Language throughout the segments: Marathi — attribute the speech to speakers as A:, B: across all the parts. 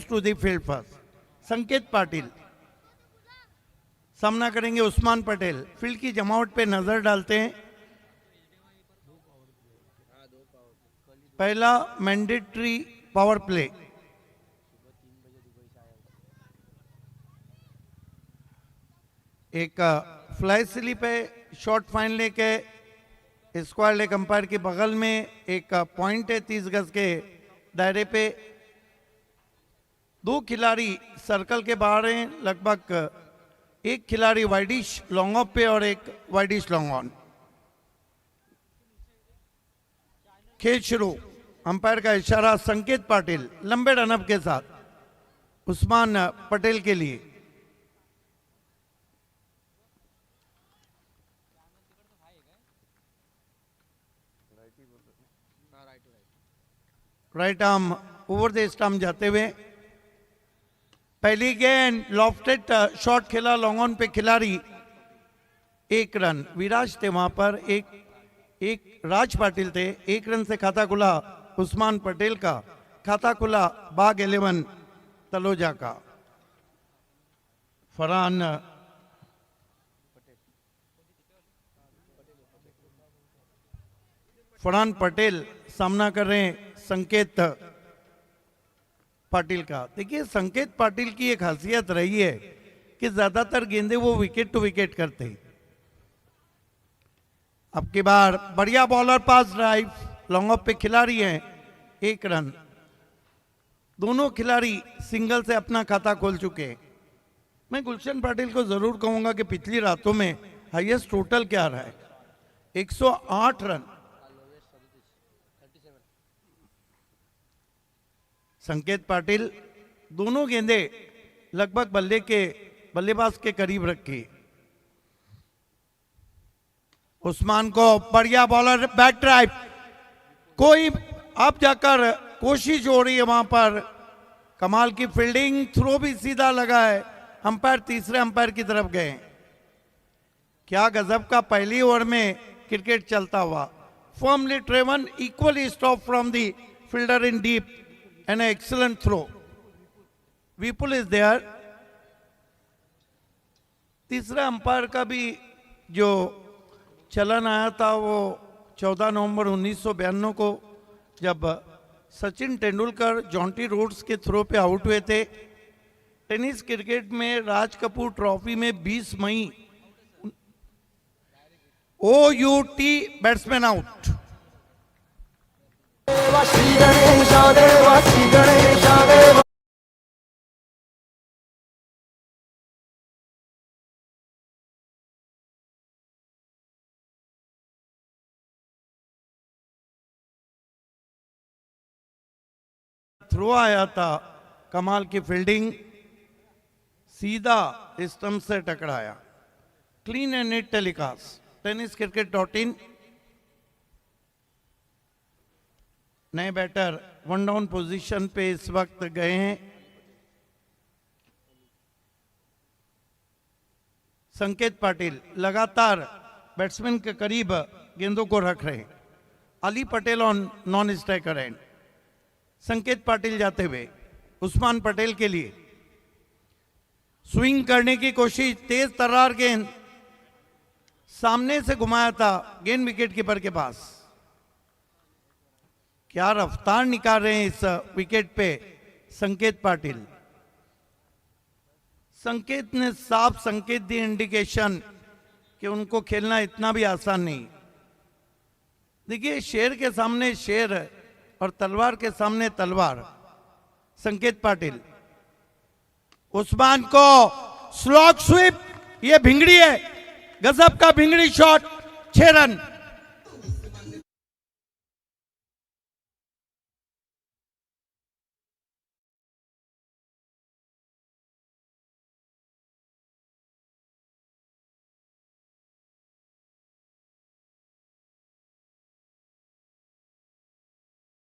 A: To the field first. Sanket Patil सामना करेंगे उस्मान पटेल। फील्ड की जमावट पे नजर डालते हैं। पहला मैंडेटरी पावर प्ले। एक फ्लाई स्लिप है, शॉर्ट फाइन लेके स्क्वायर लेग अंपायर के बगल में एक पॉइंट है 30 गज के दायरे पे। दो खिलाड़ी सर्कल के बाहर हैं, लगभग एक खिलाड़ी वाइडिश लॉन्ग ऑफ पे और एक वाइडिश लॉन्ग ऑन। खेल शुरू। अंपायर का इशारा संकेत पाटिल लंबे रनअप के साथ उस्मान पटेल के लिए। Right arm over the stump जाते हुए। पहली गेंद लॉफ्टेड शॉट खेला लॉन्ग ऑन पे खिलाड़ी। एक रन। विराज थे वहां पर, एक राज पाटिल थे। एक रन से खाता खुला उस्मान पटेल का। खाता खुला बाग 11 तलोजा का। फरहान पटेल सामना कर रहे हैं संकेत पाटिल का। देखिए संकेत पाटिल की एक खासियत रही है कि ज्यादातर गेंदे वो विकेट टू विकेट करते हैं। अब की बार बढ़िया बॉलर पास ड्राइव लॉन्ग ऑफ पे खिलाड़ी हैं। एक रन। दोनों खिलाड़ी सिंगल से अपना खाता खोल चुके हैं। मैं गुलशन पाटिल को जरूर कहूंगा कि पिछली रातों में हाईएस्ट टोटल क्या रहा है, 108 रन। संकेत पाटिल दोनों गेंदे लगभग बल्लेबाज के करीब रखी। उस्मान को बढ़िया बॉलर बैक ड्राइव। कोई अब जाकर कोशिश हो रही है वहां पर। कमाल की फील्डिंग। थ्रो भी सीधा लगा है। अंपायर तीसरे अंपायर की तरफ गए। क्या गजब का पहली ओवर में क्रिकेट चलता हुआ। Firmly driven, equally stop from the fielder in deep and an excellent throw. Vipul is there. तीसरा अंपायर का भी जो चलन आया था वो 14 नवंबर 1992 को जब सचिन तेंदुलकर जॉन्टी रोड्स के थ्रो पे आउट हुए थे। टेनिस क्रिकेट में राज कपूर ट्रॉफी में 20 मई OUT बैट्समैन आउट। थ्रो आया था, कमाल की फील्डिंग, सीधा स्टंप से टकराया। क्लीन एंड नीट टेलीकास्ट। tenniscricket.in। नए बैटर वन डाउन पोजीशन पे इस वक्त गए हैं। संकेत पाटिल लगातार बैट्समैन के करीब गेंदों को रख रहे हैं। Ali Patel on non striker end. Sanket Patil जाते हुए उस्मान पटेल के लिए स्विंग करने की कोशिश। तेज तर्रार गेंद सामने से घुमाया था, गेंद विकेट कीपर के पास। क्या रफ्तार निकाल रहे हैं इस विकेट पे संकेत पाटिल। संकेत ने साफ संकेत दी, इंडिकेशन कि उनको खेलना इतना भी आसान नहीं। देखिए शेर के सामने शेर और तलवार के सामने तलवार। संकेत पाटिल उस्मान को स्लॉग स्वीप। ये भिंगड़ी है, गजब का भिंगड़ी शॉट। 6 रन।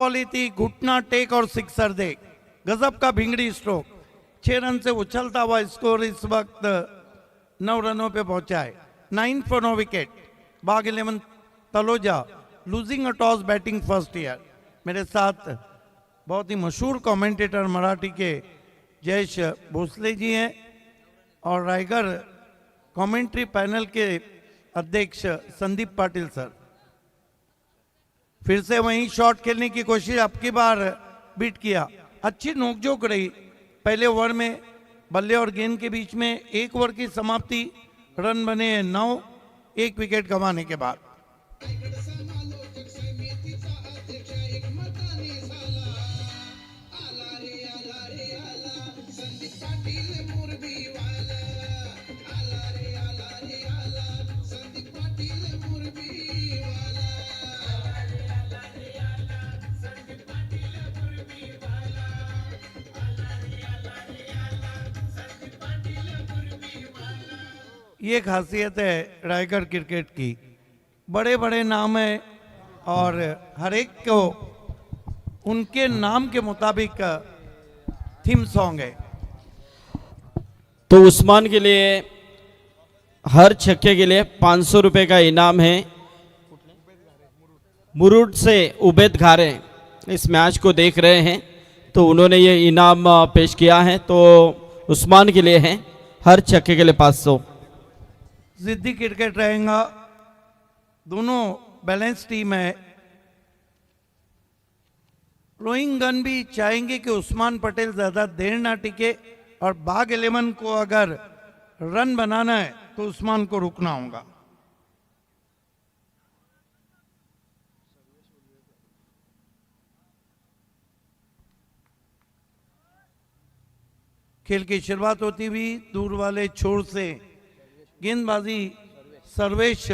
A: बॉली थी, घुटना टेक और सिक्सर दे। गजब का भिंगड़ी स्ट्रोक। 6 रन से उछलता हुआ स्कोर इस वक्त 9 रनों पे पहुंचा है। 9 for no विकेट। बाग 11 Taloja losing a toss batting first year. मेरे साथ बहुत ही मशहूर कमेंटेटर मराठी के जयेश भोसले जी हैं और रायगढ़ कमेंट्री पैनल के अध्यक्ष संदीप पाटिल सर। फिर से वहीं शॉट खेलने की कोशिश, आपकी बार बीट किया, अच्छी नोकझोंक रही। पहले ओवर में बल्ले और गेंद के बीच में 1 ओवर की समाप्ति, रन बने 9, 1 विकेट गंवाने के बाद। ये खासियत है रायगढ़ क्रिकेट की, बड़े बड़े नाम है और हर एक को उनके नाम के मुताबिक थीम सॉन्ग है।
B: तो उस्मान के लिए हर छक्के के लिए 500 रुपए का इनाम है। मुरुड से उबैद घारे इस मैच को देख रहे हैं, तो उन्होंने ये इनाम पेश किया है। तो उस्मान के लिए है हर छक्के के लिए 500।
A: जिद्दी क्रिकेट रहेगा, दोनों बैलेंस टीम है। रोइंग गन भी चाहेंगे कि उस्मान पटेल ज्यादा देर ना टिके और बाग 11 को अगर रन बनाना है तो उस्मान को रुकना होगा। खेल की शुरुआत होती हुई दूर वाले छोर से गेंदबाजी सर्वेश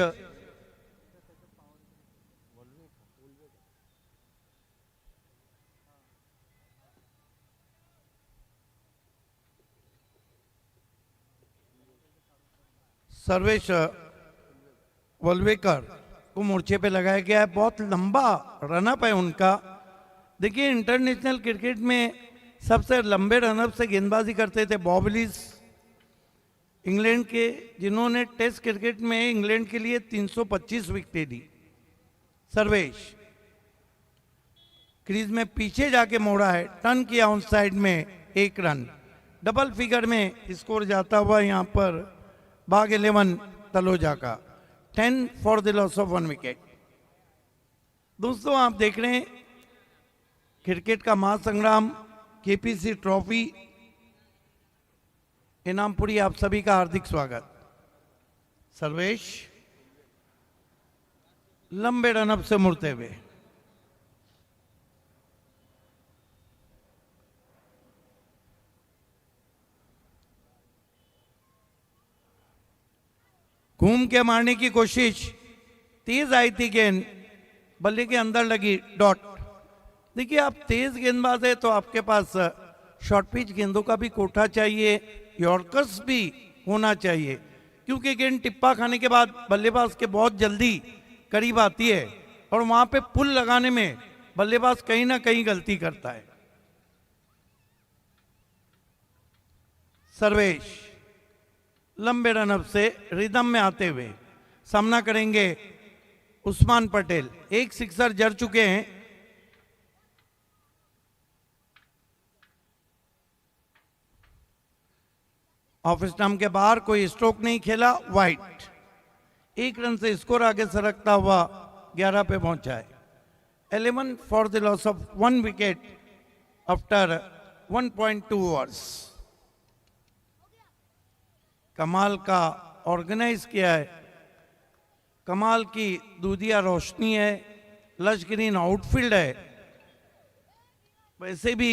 A: सर्वेश वलवेकर को मोर्चे पे लगाया गया है। बहुत लंबा रनअप है उनका। देखिए इंटरनेशनल क्रिकेट में सबसे लंबे रनअप से गेंदबाजी करते थे बॉब विलिस, इंग्लैंड के, जिन्होंने टेस्ट क्रिकेट में इंग्लैंड के लिए 325 विकेटें दी। सर्वेश क्रीज में पीछे जाके मोड़ा है, टर्न किया ऑन साइड में, 1 रन, डबल फिगर में स्कोर जाता हुआ यहाँ पर बाग 11 तलोजा का 10 for the loss of 1 wicket. दोस्तों आप देख रहे हैं क्रिकेट का महासंग्राम, केपीसी ट्रॉफी, इनामपुरी, आप सभी का हार्दिक स्वागत। सर्वेश लंबे रनअप से मुड़ते हुए, घूम के मारने की कोशिश, तेज आई थी गेंद, बल्ले के अंदर लगी, डॉट। देखिए आप तेज गेंदबाज है तो आपके पास शॉर्ट पिच गेंदों का भी कोठा चाहिए, यॉर्कर्स भी होना चाहिए, क्योंकि गेंद टिप्पा खाने के बाद बल्लेबाज के बहुत जल्दी करीब आती है और वहां पे पुल लगाने में बल्लेबाज कहीं ना कहीं गलती करता है। सर्वेश लंबे रनअप से रिदम में आते हुए सामना करेंगे उस्मान पटेल। 1 सिक्सर जड़ चुके हैं। ऑफ स्टंप के बाहर, कोई स्ट्रोक नहीं खेला, वाइट। 1 रन से स्कोर आगे सरकता हुआ 11 पे पहुंचा है। 11 for the loss of 1 wicket after 1.2 overs. कमाल का ऑर्गेनाइज किया है, कमाल की दूधिया रोशनी है, लश ग्रीन आउटफील्ड है। वैसे भी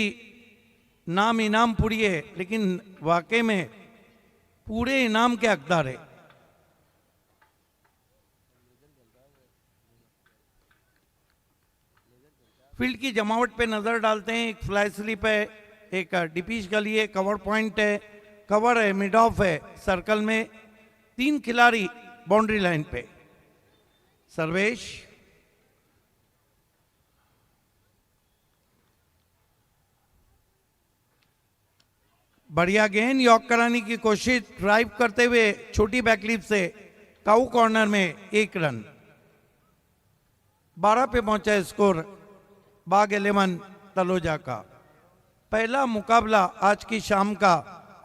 A: नाम इनाम पूरी है, लेकिन वाकई में पूरे इनाम के हकदार है। फील्ड की जमावट पे नजर डालते हैं। एक फ्लाई स्लिप है, एक डिपीच गली है, कवर पॉइंट है, कवर है, मिड ऑफ है, सर्कल में 3 खिलाड़ी बाउंड्री लाइन पे। सर्वेश बढ़िया गेंद, यॉक कराने की कोशिश, ड्राइव करते हुए छोटी बैकलीफ से काऊ कॉर्नर में 1 रन। 12 पे पहुंचा स्कोर बाग 11 तलोजा का। पहला मुकाबला आज की शाम का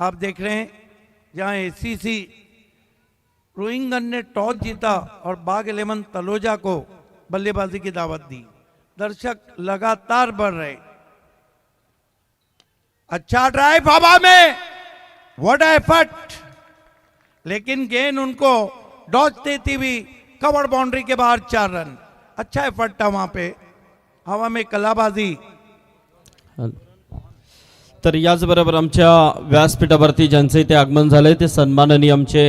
A: आप देख रहे हैं, जहां एसीसी रोहिंगन ने टॉस जीता और बाग 11 तलोजा को बल्लेबाजी की दावत दी। दर्शक लगातार बढ़ रहे। अच्छा ड्राइव हवा में, व्हाट एफर्ट, लेकिन गेंद उनको डॉज देती हुई कवर बाउंड्री के बाहर 4 रन। अच्छा एफर्ट था वहां पे, हवा में कलाबाजी।
B: तर याचबरोबर आमच्या व्यासपीठावरती ज्यांचे इथे आगमन झालंय ते सन्माननीय आमचे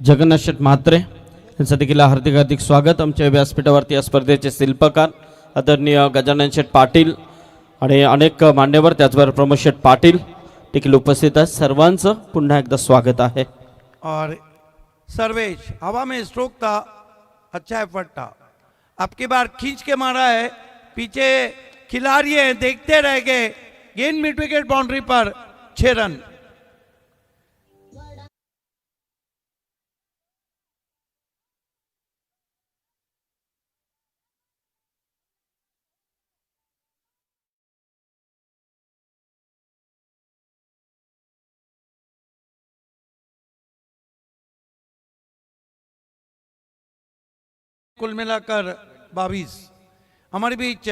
B: जगन्नाथ शेठ म्हात्रे यांचं देखील हार्दिक हार्दिक स्वागत। आमच्या व्यासपीठावरती या स्पर्धेचे शिल्पकार आदरणीय गजानन शेठ पाटील आणि अनेक मान्यवर, त्याचबरोबर प्रमोद शेठ पाटील देखील उपस्थित आहेत। सर्वांचं पुन्हा एकदा स्वागत आहे।
A: और सर्वेश हवा में स्ट्रोक था, अच्छा एफर्ट था। अब की बार खींच के मारा है, पीछे खिलाड़ी है, देखते रह गए। गेंद मिड विकेट बाउंड्री पर 6 रन। कुल मिलाकर 22। हमारे बीच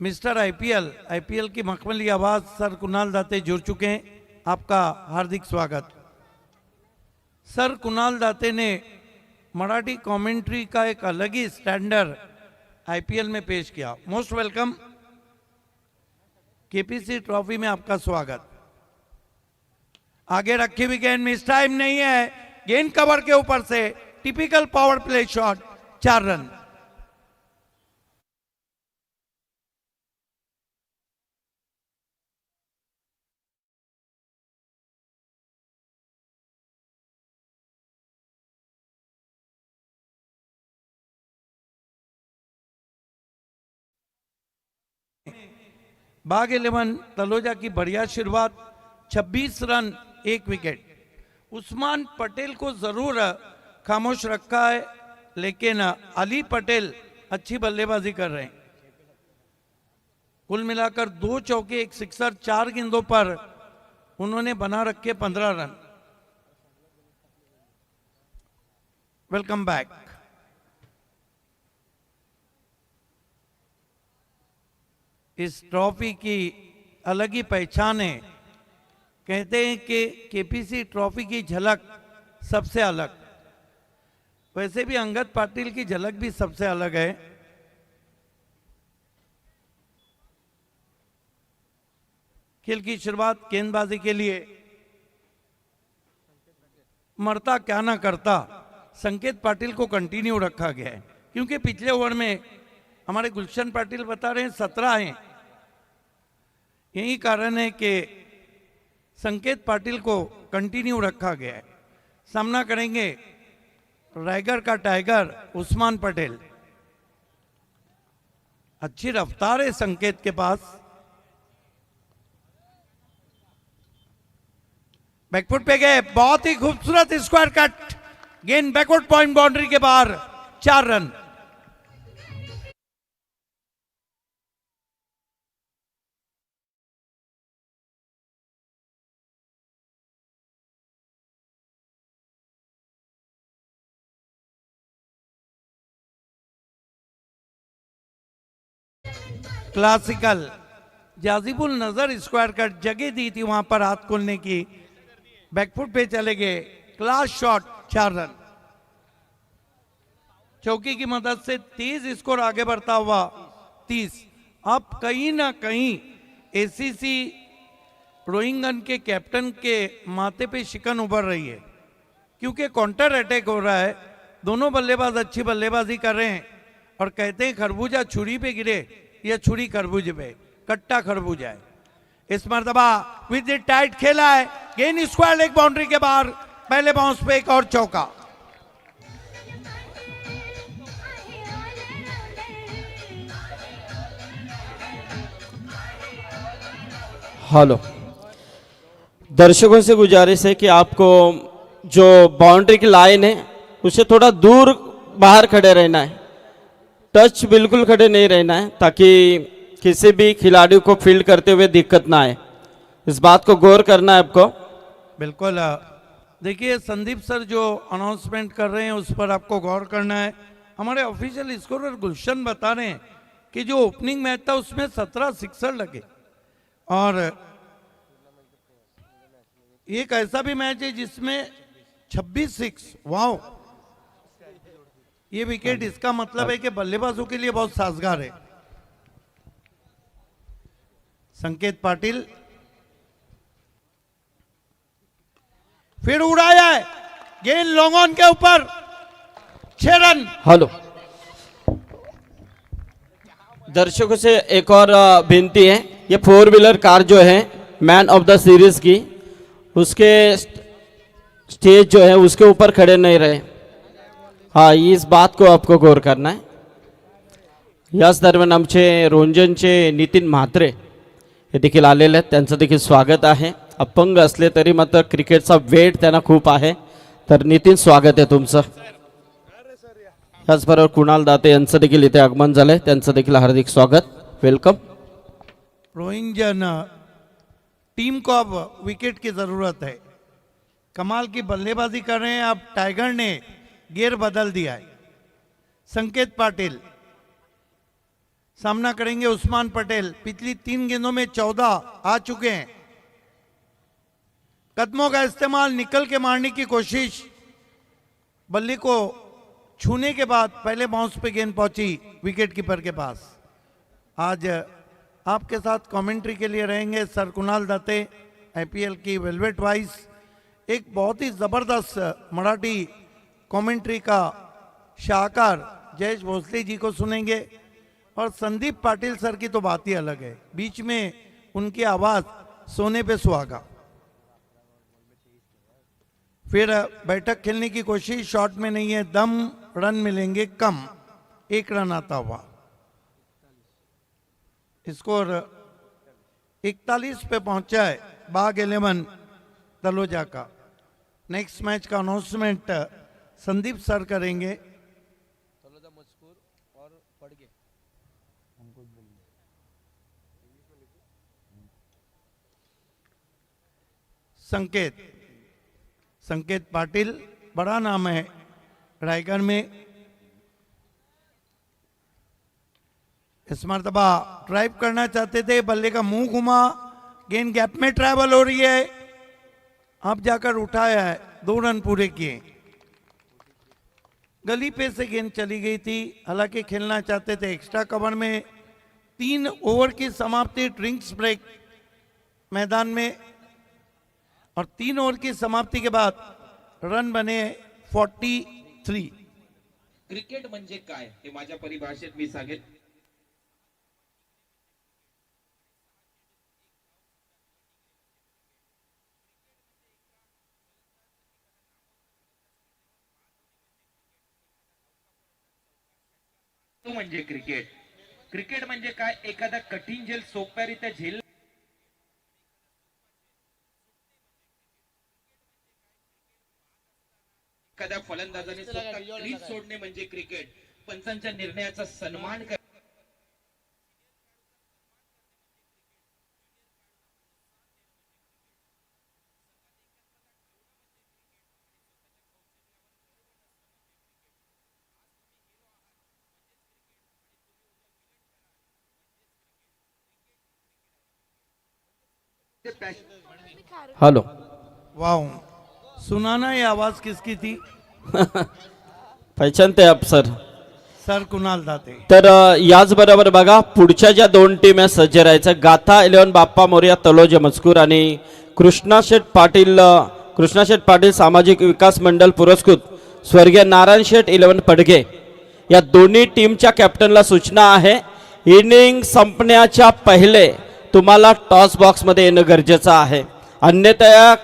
A: मिस्टर आईपीएल की मखमली आवाज सर कुणाल दाते जुड़ चुके हैं। आपका हार्दिक स्वागत। सर कुणाल दाते ने मराठी कमेंट्री का एक अलग ही स्टैंडर्ड आईपीएल में पेश किया। Most welcome. केपीसी ट्रॉफी में आपका स्वागत। आगे रखी हुई गेंद, मिस टाइम नहीं है, गेंद कवर के ऊपर से typical power play shot, 4 run. बाग 11 तलोजा की बढ़िया शुरुआत, 26 रन 1 विकेट। उस्मान पटेल को जरूर खामोश रखा है, लेकिन अली पटेल अच्छी बल्लेबाजी कर रहे हैं। कुल मिलाकर 2 चौके 1 सिक्सर 4 गेंदों पर उन्होंने बना रखे 15 रन। Welcome back. इस ट्रॉफी की अलग ही पहचान है। कहते हैं कि केपीसी ट्रॉफी की झलक सबसे अलग। वैसे भी अंगद पाटिल की झलक भी सबसे अलग है। खेल की शुरुआत गेंदबाजी के लिए मरता क्या ना करता संकेत पाटिल को कंटिन्यू रखा गया है, क्योंकि पिछले ओवर में हमारे गुलशन पाटिल बता रहे हैं 17 हैं। यही कारण है कि संकेत पाटिल को कंटिन्यू रखा गया है। सामना करेंगे रायगढ़ का टाइगर उस्मान पटेल। अच्छी रफ्तार है संकेत के पास। बैकफुट पे गए, बहुत ही खूबसूरत स्क्वायर कट, गेंद बैकवर्ड पॉइंट बाउंड्री के बाहर, 4 रन। क्लासिकल जाजिबुल नजर स्क्वायर कट, जगह दी थी वहां पर हाथ खोलने की। बैकफुट पे चले गए, क्लास शॉट, 4 रन। चौकी की मदद से 30 स्कोर आगे बढ़ता हुआ 30। अब कहीं ना कहीं एसीसी रोहिंगन के कैप्टन के माथे पे शिकन उभर रही है, क्योंकि काउंटर अटैक हो रहा है। दोनों बल्लेबाज अच्छी बल्लेबाजी कर रहे हैं और कहते हैं खरबूजा छुरी पे गिरे या छुरी खरबूजे पे, कट्टा खरबूजा है। इस मर्तबा विद टाइट खेला है, गेंद स्क्वायर लेग बाउंड्री के बाहर, पहले बाउंस पे एक और चौका।
B: हेलो, दर्शकों से गुजारिश है कि आपको जो बाउंड्री की लाइन है उसे थोड़ा दूर बाहर खड़े रहना है, टच बिल्कुल खड़े नहीं रहना है, ताकि किसी भी खिलाड़ी को फील्ड करते हुए दिक्कत ना आए, इस बात को गौर करना है आपको।
A: बिल्कुल देखिए संदीप सर जो अनाउंसमेंट कर रहे हैं उस पर आपको गौर करना है। हमारे ऑफिशियल स्कोरर गुलशन बता रहे हैं कि जो ओपनिंग मैच था उसमें 17 सिक्सर लगे और एक ऐसा भी मैच है जिसमें 26 सिक्स। वाओ, ये विकेट इसका मतलब है कि बल्लेबाजों के लिए बहुत साजगार है। संकेत पाटिल फिर उड़ाया है, गेंद लॉन्ग ऑन के ऊपर, 6 रन।
B: हेलो, दर्शकों से एक और विनती है, ये 4 व्हीलर कार जो है मैन ऑफ द सीरीज की, उसके स्टेज जो है उसके ऊपर खड़े नहीं रहे। हाँ, इस बात को आपको गौर करना है। याच दरम्यान आमचे रोंजनचे नितीन म्हात्रे हे देखील आलेले आहेत, त्यांचं देखील स्वागत आहे। अपंग असले तरी मात्र क्रिकेटचा वेट त्यांना खूप आहे, तर नितीन स्वागत आहे तुमचं। त्याचबरोबर कुणाल दाते यांचं देखील इथे आगमन झालंय, त्यांचं देखील हार्दिक स्वागत, वेलकम।
A: रोहिंजन टीम को अब विकेट की जरूरत है, कमाल की बल्लेबाजी कर रहे हैं। अब टाइगर ने गियर बदल दिया है। संकेत पाटिल सामना करेंगे उस्मान पटेल, पिछली 3 गेंदों में 14 आ चुके हैं। कदमों का इस्तेमाल, निकल के मारने की कोशिश, बल्ले को छूने के बाद पहले बाउंस पे गेंद पहुंची विकेट कीपर के पास। आज आपके साथ कमेंट्री के लिए रहेंगे सर कुणाल दत्ते, आईपीएल की वेलवेट वाइस। एक बहुत ही जबरदस्त मराठी कमेंट्री का शाहकार जयेश भोसले जी को सुनेंगे और संदीप पाटिल सर की तो बात ही अलग है, बीच में उनकी आवाज सोने पे सुहागा। फिर बैठक खेलने की कोशिश, शॉट में नहीं है दम, रन मिलेंगे कम, 1 रन आता हुआ। स्कोर 41 पे पहुंचा है बाग 11 तलोजा का। नेक्स्ट मैच का अनाउंसमेंट संदीप सर करेंगे। संकेत पाटिल बड़ा नाम है रायगढ़ में। इस मरतबा ड्राइव करना चाहते थे, बल्ले का मुंह घुमा, गेंद गैप में ट्रैवल हो रही है, अब जाकर उठाया है, 2 रन पूरे किए। गली पे से गेंद चली गई थी, हालांकि खेलना चाहते थे एक्स्ट्रा कवर में। 3 ओवर की समाप्ति ड्रिंक्स ब्रेक मैदान में और 3 ओवर की समाप्ति के बाद रन बने 43।
C: क्रिकेट म्हणजे काय हे माझ्या परिभाषेत मी सांगेन। तो म्हणजे क्रिकेट। क्रिकेट म्हणजे काय, एखादा कठीण झेल सोप्यारीत्या झेल, एखाद्या फलंदाजाने स्वतः क्रीज सोडणे म्हणजे क्रिकेट। पंचांच्या निर्णयाचा सन्मान कर,
B: हेलो,
A: वाह, सुनाना ये आवाज किसकी थी?
B: पहचानते आप सर?
A: सर कुणाल दाते।
B: तर याचबरोबर बघा पुढच्या ज्या 2 टीम आहे सज्ज राहायचं, गाथा 11 बाप्पा मोरया तलोजा मजकूर आणि कृष्णा शेठ पाटील सामाजिक विकास मंडळ पुरस्कृत स्वर्गीय नारायण शेठ 11 पडगे, या दोन्ही टीमच्या कॅप्टनला सूचना आहे, इनिंग संपण्याच्या पहिले तुम्हाला टॉस बॉक्समध्ये येणं गरजेचं आहे, अन्यथा या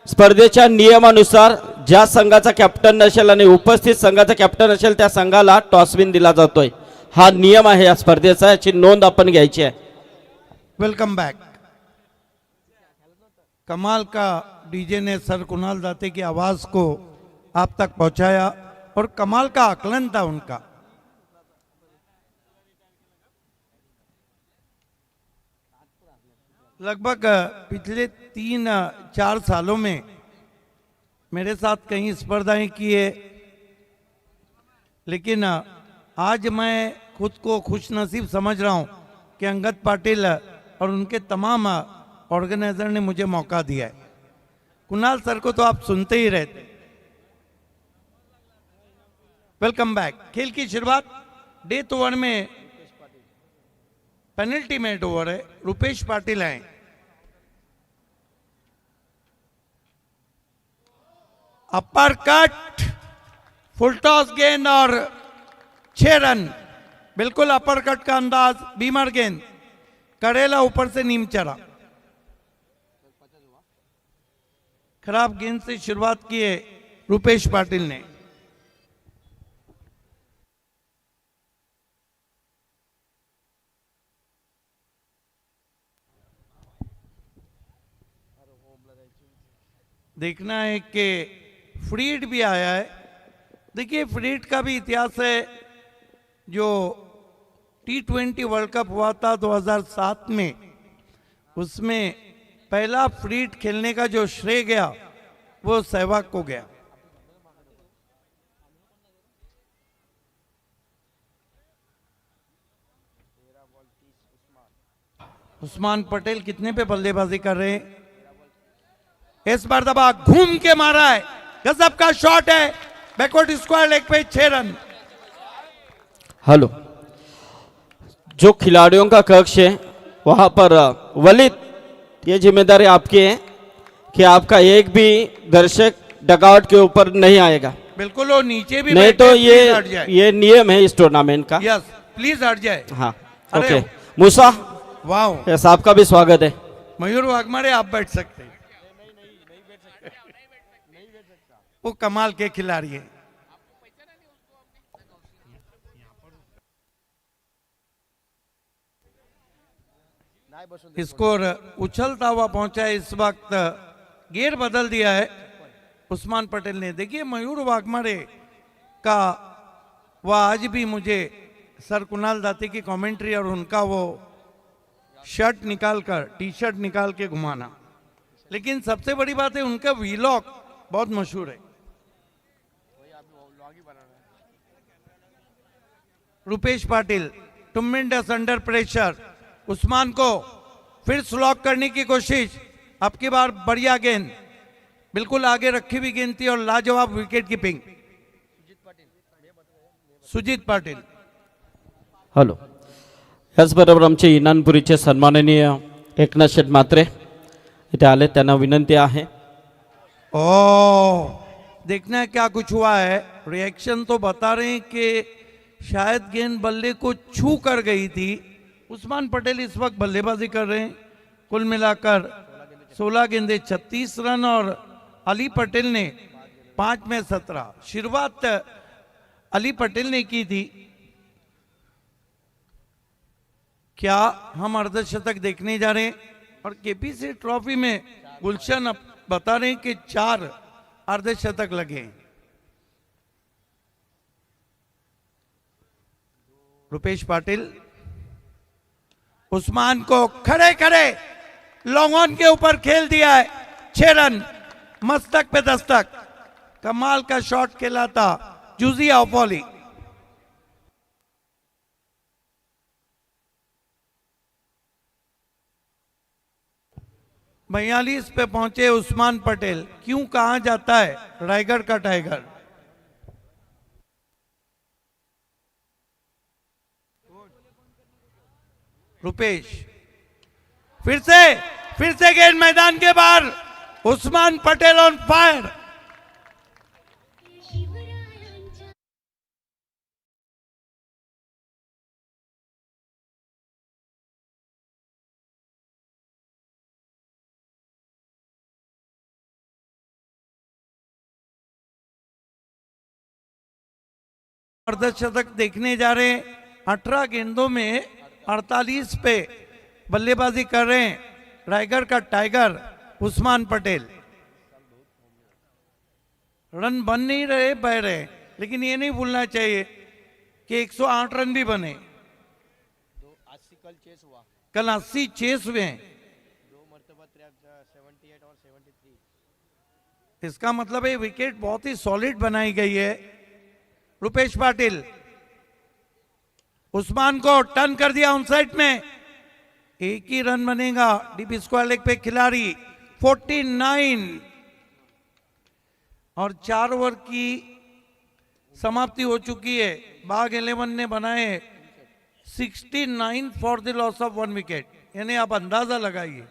B: स्पर्धेच्या नियमानुसार ज्या संघाचा कॅप्टन नसेल आणि उपस्थित संघाचा कॅप्टन असेल त्या संघाला टॉस विन दिला जातोय। हा नियम आहे या स्पर्धेचा, याची नोंद आपण घ्यायची आहे।
A: Welcome back. कमाल का डीजे ने सर कुणाल दाते की आवाज को आप तक पहुंचाया और कमाल का आकलन था उनका। लगभग पिछले 3-4 सालों में मेरे साथ कई स्पर्धाएं की है, लेकिन आज मैं खुद को खुशनसीब समझ रहा हूं कि अंगद पाटिल और उनके तमाम ऑर्गेनाइजर ने मुझे मौका दिया है। कुणाल सर को तो आप सुनते ही रहते। Welcome back. खेल की शुरुआत डेथ ओवर में पेनल्टी मेट ओवर है, रुपेश पाटिल हैं। अपर कट, फुल टॉस गेंद और 6 रन। बिल्कुल अपर कट का अंदाज, बीमर गेंद, करेला ऊपर से नीम चढ़ा। खराब गेंद से शुरुआत की है रुपेश पाटिल ने। देखना है कि फ्रीड भी आया है। देखिए फ्रीड का भी इतिहास है। जो T20 वर्ल्ड कप हुआ था 2007 में, उसमें पहला फ्रीड खेलने का जो श्रेय गया वो सहवाग को गया। उस्मान पटेल कितने पे बल्लेबाजी कर रहे हैं? इस बार दबा घूम के मारा है, गजब का शॉट है, बैकवर्ड स्क्वायर लेग पे 6 रन।
B: हेलो, जो खिलाड़ियों का कक्ष है वहां पर वलिद, ये जिम्मेदारी आपकी है कि आपका एक भी दर्शक डगआउट के ऊपर नहीं आएगा।
A: बिल्कुल, वो नीचे भी
B: नहीं
A: बैठे,
B: तो
A: प्लीज हट जाए।
B: ये नियम है इस टूर्नामेंट का।
A: यस, प्लीज हट जाए।
B: हाँ,
A: अरे,
B: ओके। मूसा,
A: वाह,
B: यस, आपका भी स्वागत है।
A: मयूर वाघमारे आप बैठ सकते हैं। वो कमाल के खिलाड़ी है। स्कोर उछलता हुआ पहुंचा है इस वक्त। गियर बदल दिया है उस्मान पटेल ने। देखिए मयूर वाघमारे का वह आज भी मुझे सर कुणाल दाती की कमेंट्री और उनका वो शर्ट निकालकर, टी शर्ट निकाल के घुमाना, लेकिन सबसे बड़ी बात है उनका वीलॉग बहुत मशहूर है। Rupesh Patil, tremendous under pressure. Usman को फिर स्लॉक करने की कोशिश, अब की बार बढ़िया गेंद, बिल्कुल आगे रखी हुई गेंद थी और लाजवाब wicket keeping Sujit Patil.
B: Hello, याचबरोबर आमचे इनानपुरीचे सन्माननीय एकनाथ शेठ म्हात्रे इथे आले, त्यांना विनंती आहे।
A: ओ, देखना है क्या कुछ हुआ है। रिएक्शन तो बता रहे हैं कि शायद गेंद बल्ले को छू कर गई थी। उस्मान पटेल इस वक्त बल्लेबाजी कर रहे हैं। कुल मिलाकर 16 गेंदे 36 रन और अली पटेल ने 5 में 17। शुरुआत अली पटेल ने की थी। क्या हम अर्धशतक देखने जा रहे हैं? और केपीसी ट्रॉफी में गुलशन अब बता रहे हैं कि 4 अर्धशतक लगे हैं। रुपेश पाटिल उस्मान को खड़े खड़े लॉन्ग ऑन के ऊपर खेल दिया है। 6 रन, मस्तक पे दस्तक। कमाल का शॉट खेला था जूजिया ऑफोली। बयालीस पे पहुंचे उस्मान पटेल। क्यों कहा जाता है रायगढ़ का टाइगर? रुपेश फिर से गेंद मैदान के बाहर। Usman Patel on fire. अर्धशतक देखने जा रहे हैं। 18 गेंदों में 48 पे बल्लेबाजी कर रहे हैं रायगढ़ का टाइगर उस्मान पटेल। रन बन नहीं रहे, बह रहे, लेकिन ये नहीं भूलना चाहिए कि 108 रन भी बने। कल 80 चेस हुए हैं। इसका मतलब है विकेट बहुत ही सॉलिड बनाई गई है। रुपेश पाटिल, उस्मान को टर्न कर दिया ऑन साइड में, एक ही रन बनेगा। डीपी स्क्वायर लेग पे खिलाड़ी 49 और 4 ओवर की समाप्ति हो चुकी है। बाग 11 ने बनाए 69 for the loss of 1 wicket, यानी आप अंदाजा लगाइए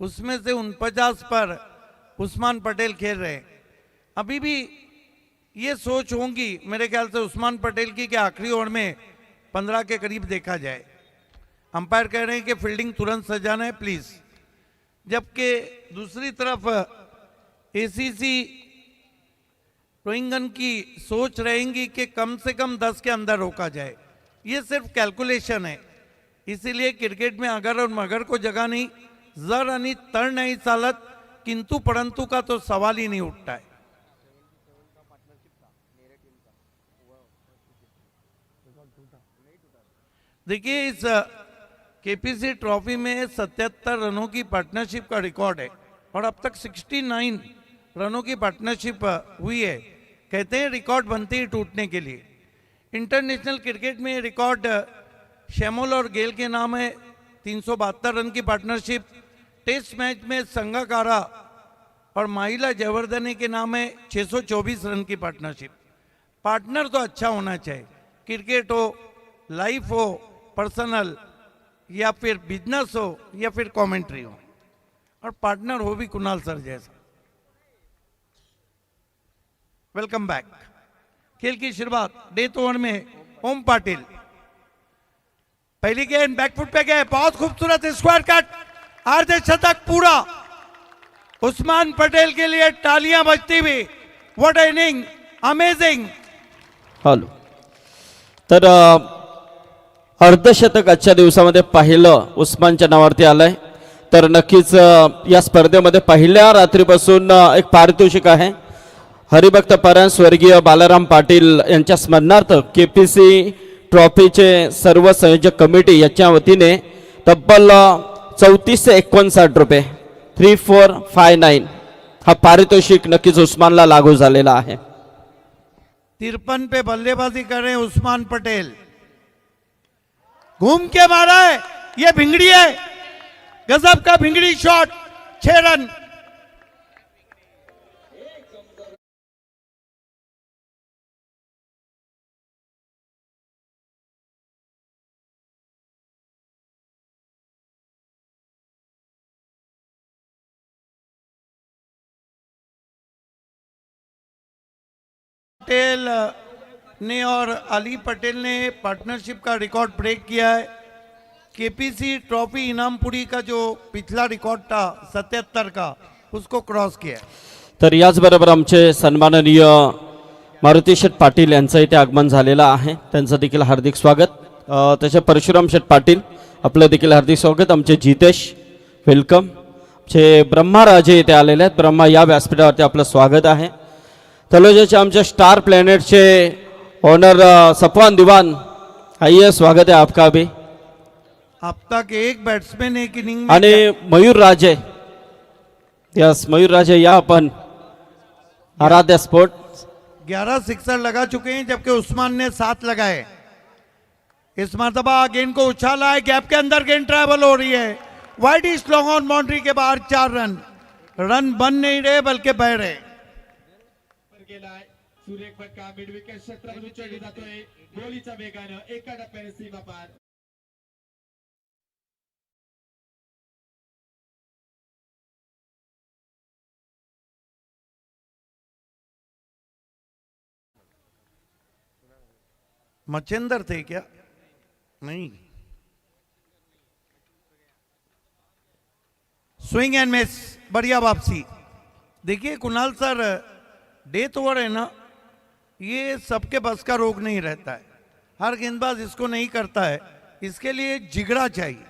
A: उसमें से 49 पर उस्मान पटेल खेल रहे हैं। अभी भी ये सोच होंगी मेरे ख्याल से उस्मान पटेल की कि आखिरी ओवर में 15 के करीब देखा जाए। अंपायर कह रहे हैं कि फील्डिंग तुरंत सजाना है प्लीज, जबकि दूसरी तरफ एसीसी रोइंगन की सोच रहेंगी कि कम से कम 10 के अंदर रोका जाए। ये सिर्फ कैलकुलेशन है, इसीलिए क्रिकेट में अगर और मगर को जगह नहीं, जर आणि तड़ नहीं चालत, किंतु परंतु का तो सवाल ही नहीं उठता है। देखिए इस केपीसी ट्रॉफी में 77 रनों की पार्टनरशिप का रिकॉर्ड है और अब तक 69 रनों की पार्टनरशिप हुई है। कहते हैं रिकॉर्ड बनते ही टूटने के लिए। इंटरनेशनल क्रिकेट में रिकॉर्ड शैमोल और गेल के नाम है 372 रन की पार्टनरशिप। टेस्ट मैच में संगाकारा और माहिला जयवर्धने के नाम है 624 रन की पार्टनरशिप। पार्टनर तो अच्छा होना चाहिए, क्रिकेट हो, लाइफ हो, पर्सनल या फिर बिजनेस हो या फिर कमेंट्री हो, और पार्टनर हो भी कुणाल सर जैसा। Welcome back. खेल की शुरुआत डेथ ओवर में ओम पाटिल, पहली गेंद बैकफुट पे गए, बहुत खूबसूरत स्क्वायर कट, अर्धशतक पूरा। उस्मान पटेल के लिए तालियां बजती हुई। What inning, amazing.
B: हॅलो, तर अर्धशतक आजच्या दिवसामध्ये पहिलं उस्मानच्या नावावरती आलंय, तर नक्कीच या स्पर्धेमध्ये पहिल्या रात्रीपासून एक पारितोषिक आहे। हरिभक्त परायण स्वर्गीय बालाराम पाटील यांच्या स्मरणार्थ केपीसी ट्रॉफीचे सर्व संयोजक कमिटी याच्या वतीने तब्बल 3459 रुपये 3459 हा पारितोषिक नक्कीच उस्मानला लागू झालेला आहे।
A: 53 पे बल्लेबाजी कर रहे हैं उस्मान पटेल, घूम के मारा है, ये भिंगड़ी है, गजब का भिंगड़ी शॉट, 6 रन। पटेल ने और अली पटेल ने पार्टनरशिप का रिकॉर्ड ब्रेक किया है। केपीसी ट्रॉफी इनामपुरी का जो पिछला रिकॉर्ड था 77 का, उसको क्रॉस किया।
B: तर याचबरोबर आमचे सन्माननीय मारुती शेठ पाटील यांचं इथे आगमन झालेलं आहे, त्यांचं देखील हार्दिक स्वागत। तसे परशुराम शेठ पाटील आपलं देखील हार्दिक स्वागत। आमचे जितेश वेलकम। आमचे ब्रह्माराजे इथे आलेले आहेत, ब्रह्मा या व्यासपीठावरती आपलं स्वागत आहे। तलोजाचे आमचे स्टार प्लॅनेटचे ओनर सफवान दीवान, आइए स्वागत है आपका भी।
A: अब तक एक बैट्समैन एक इनिंग में
B: आणि मयूर राजे, यस मयूर राजे या अपन आराध्य स्पोर्ट
A: 11 सिक्सर लगा चुके हैं, जबकि उस्मान ने 7 लगाए। इस मरतबा गेंद को उछाला है, गैप के अंदर गेंद ट्रैवल हो रही है, wide is long on boundary के बाहर 4 रन। रन बन नहीं रहे बल्कि बह रहे।
D: गेलाय सुरेख फटका मिड विकेट क्षेत्रात उचलली जातोय गोलीच्या वेगानं एका टप्प्याने सीमा पार।
A: मच्छिंदर थे क्या? नहीं। स्विंग एंड मिस, बढ़िया वापसी। देखिए कुणाल सर, डेथ ओवर है ना, ये सबके बस का रोग नहीं रहता है, हर गेंदबाज इसको नहीं करता है, इसके लिए जिगरा चाहिए।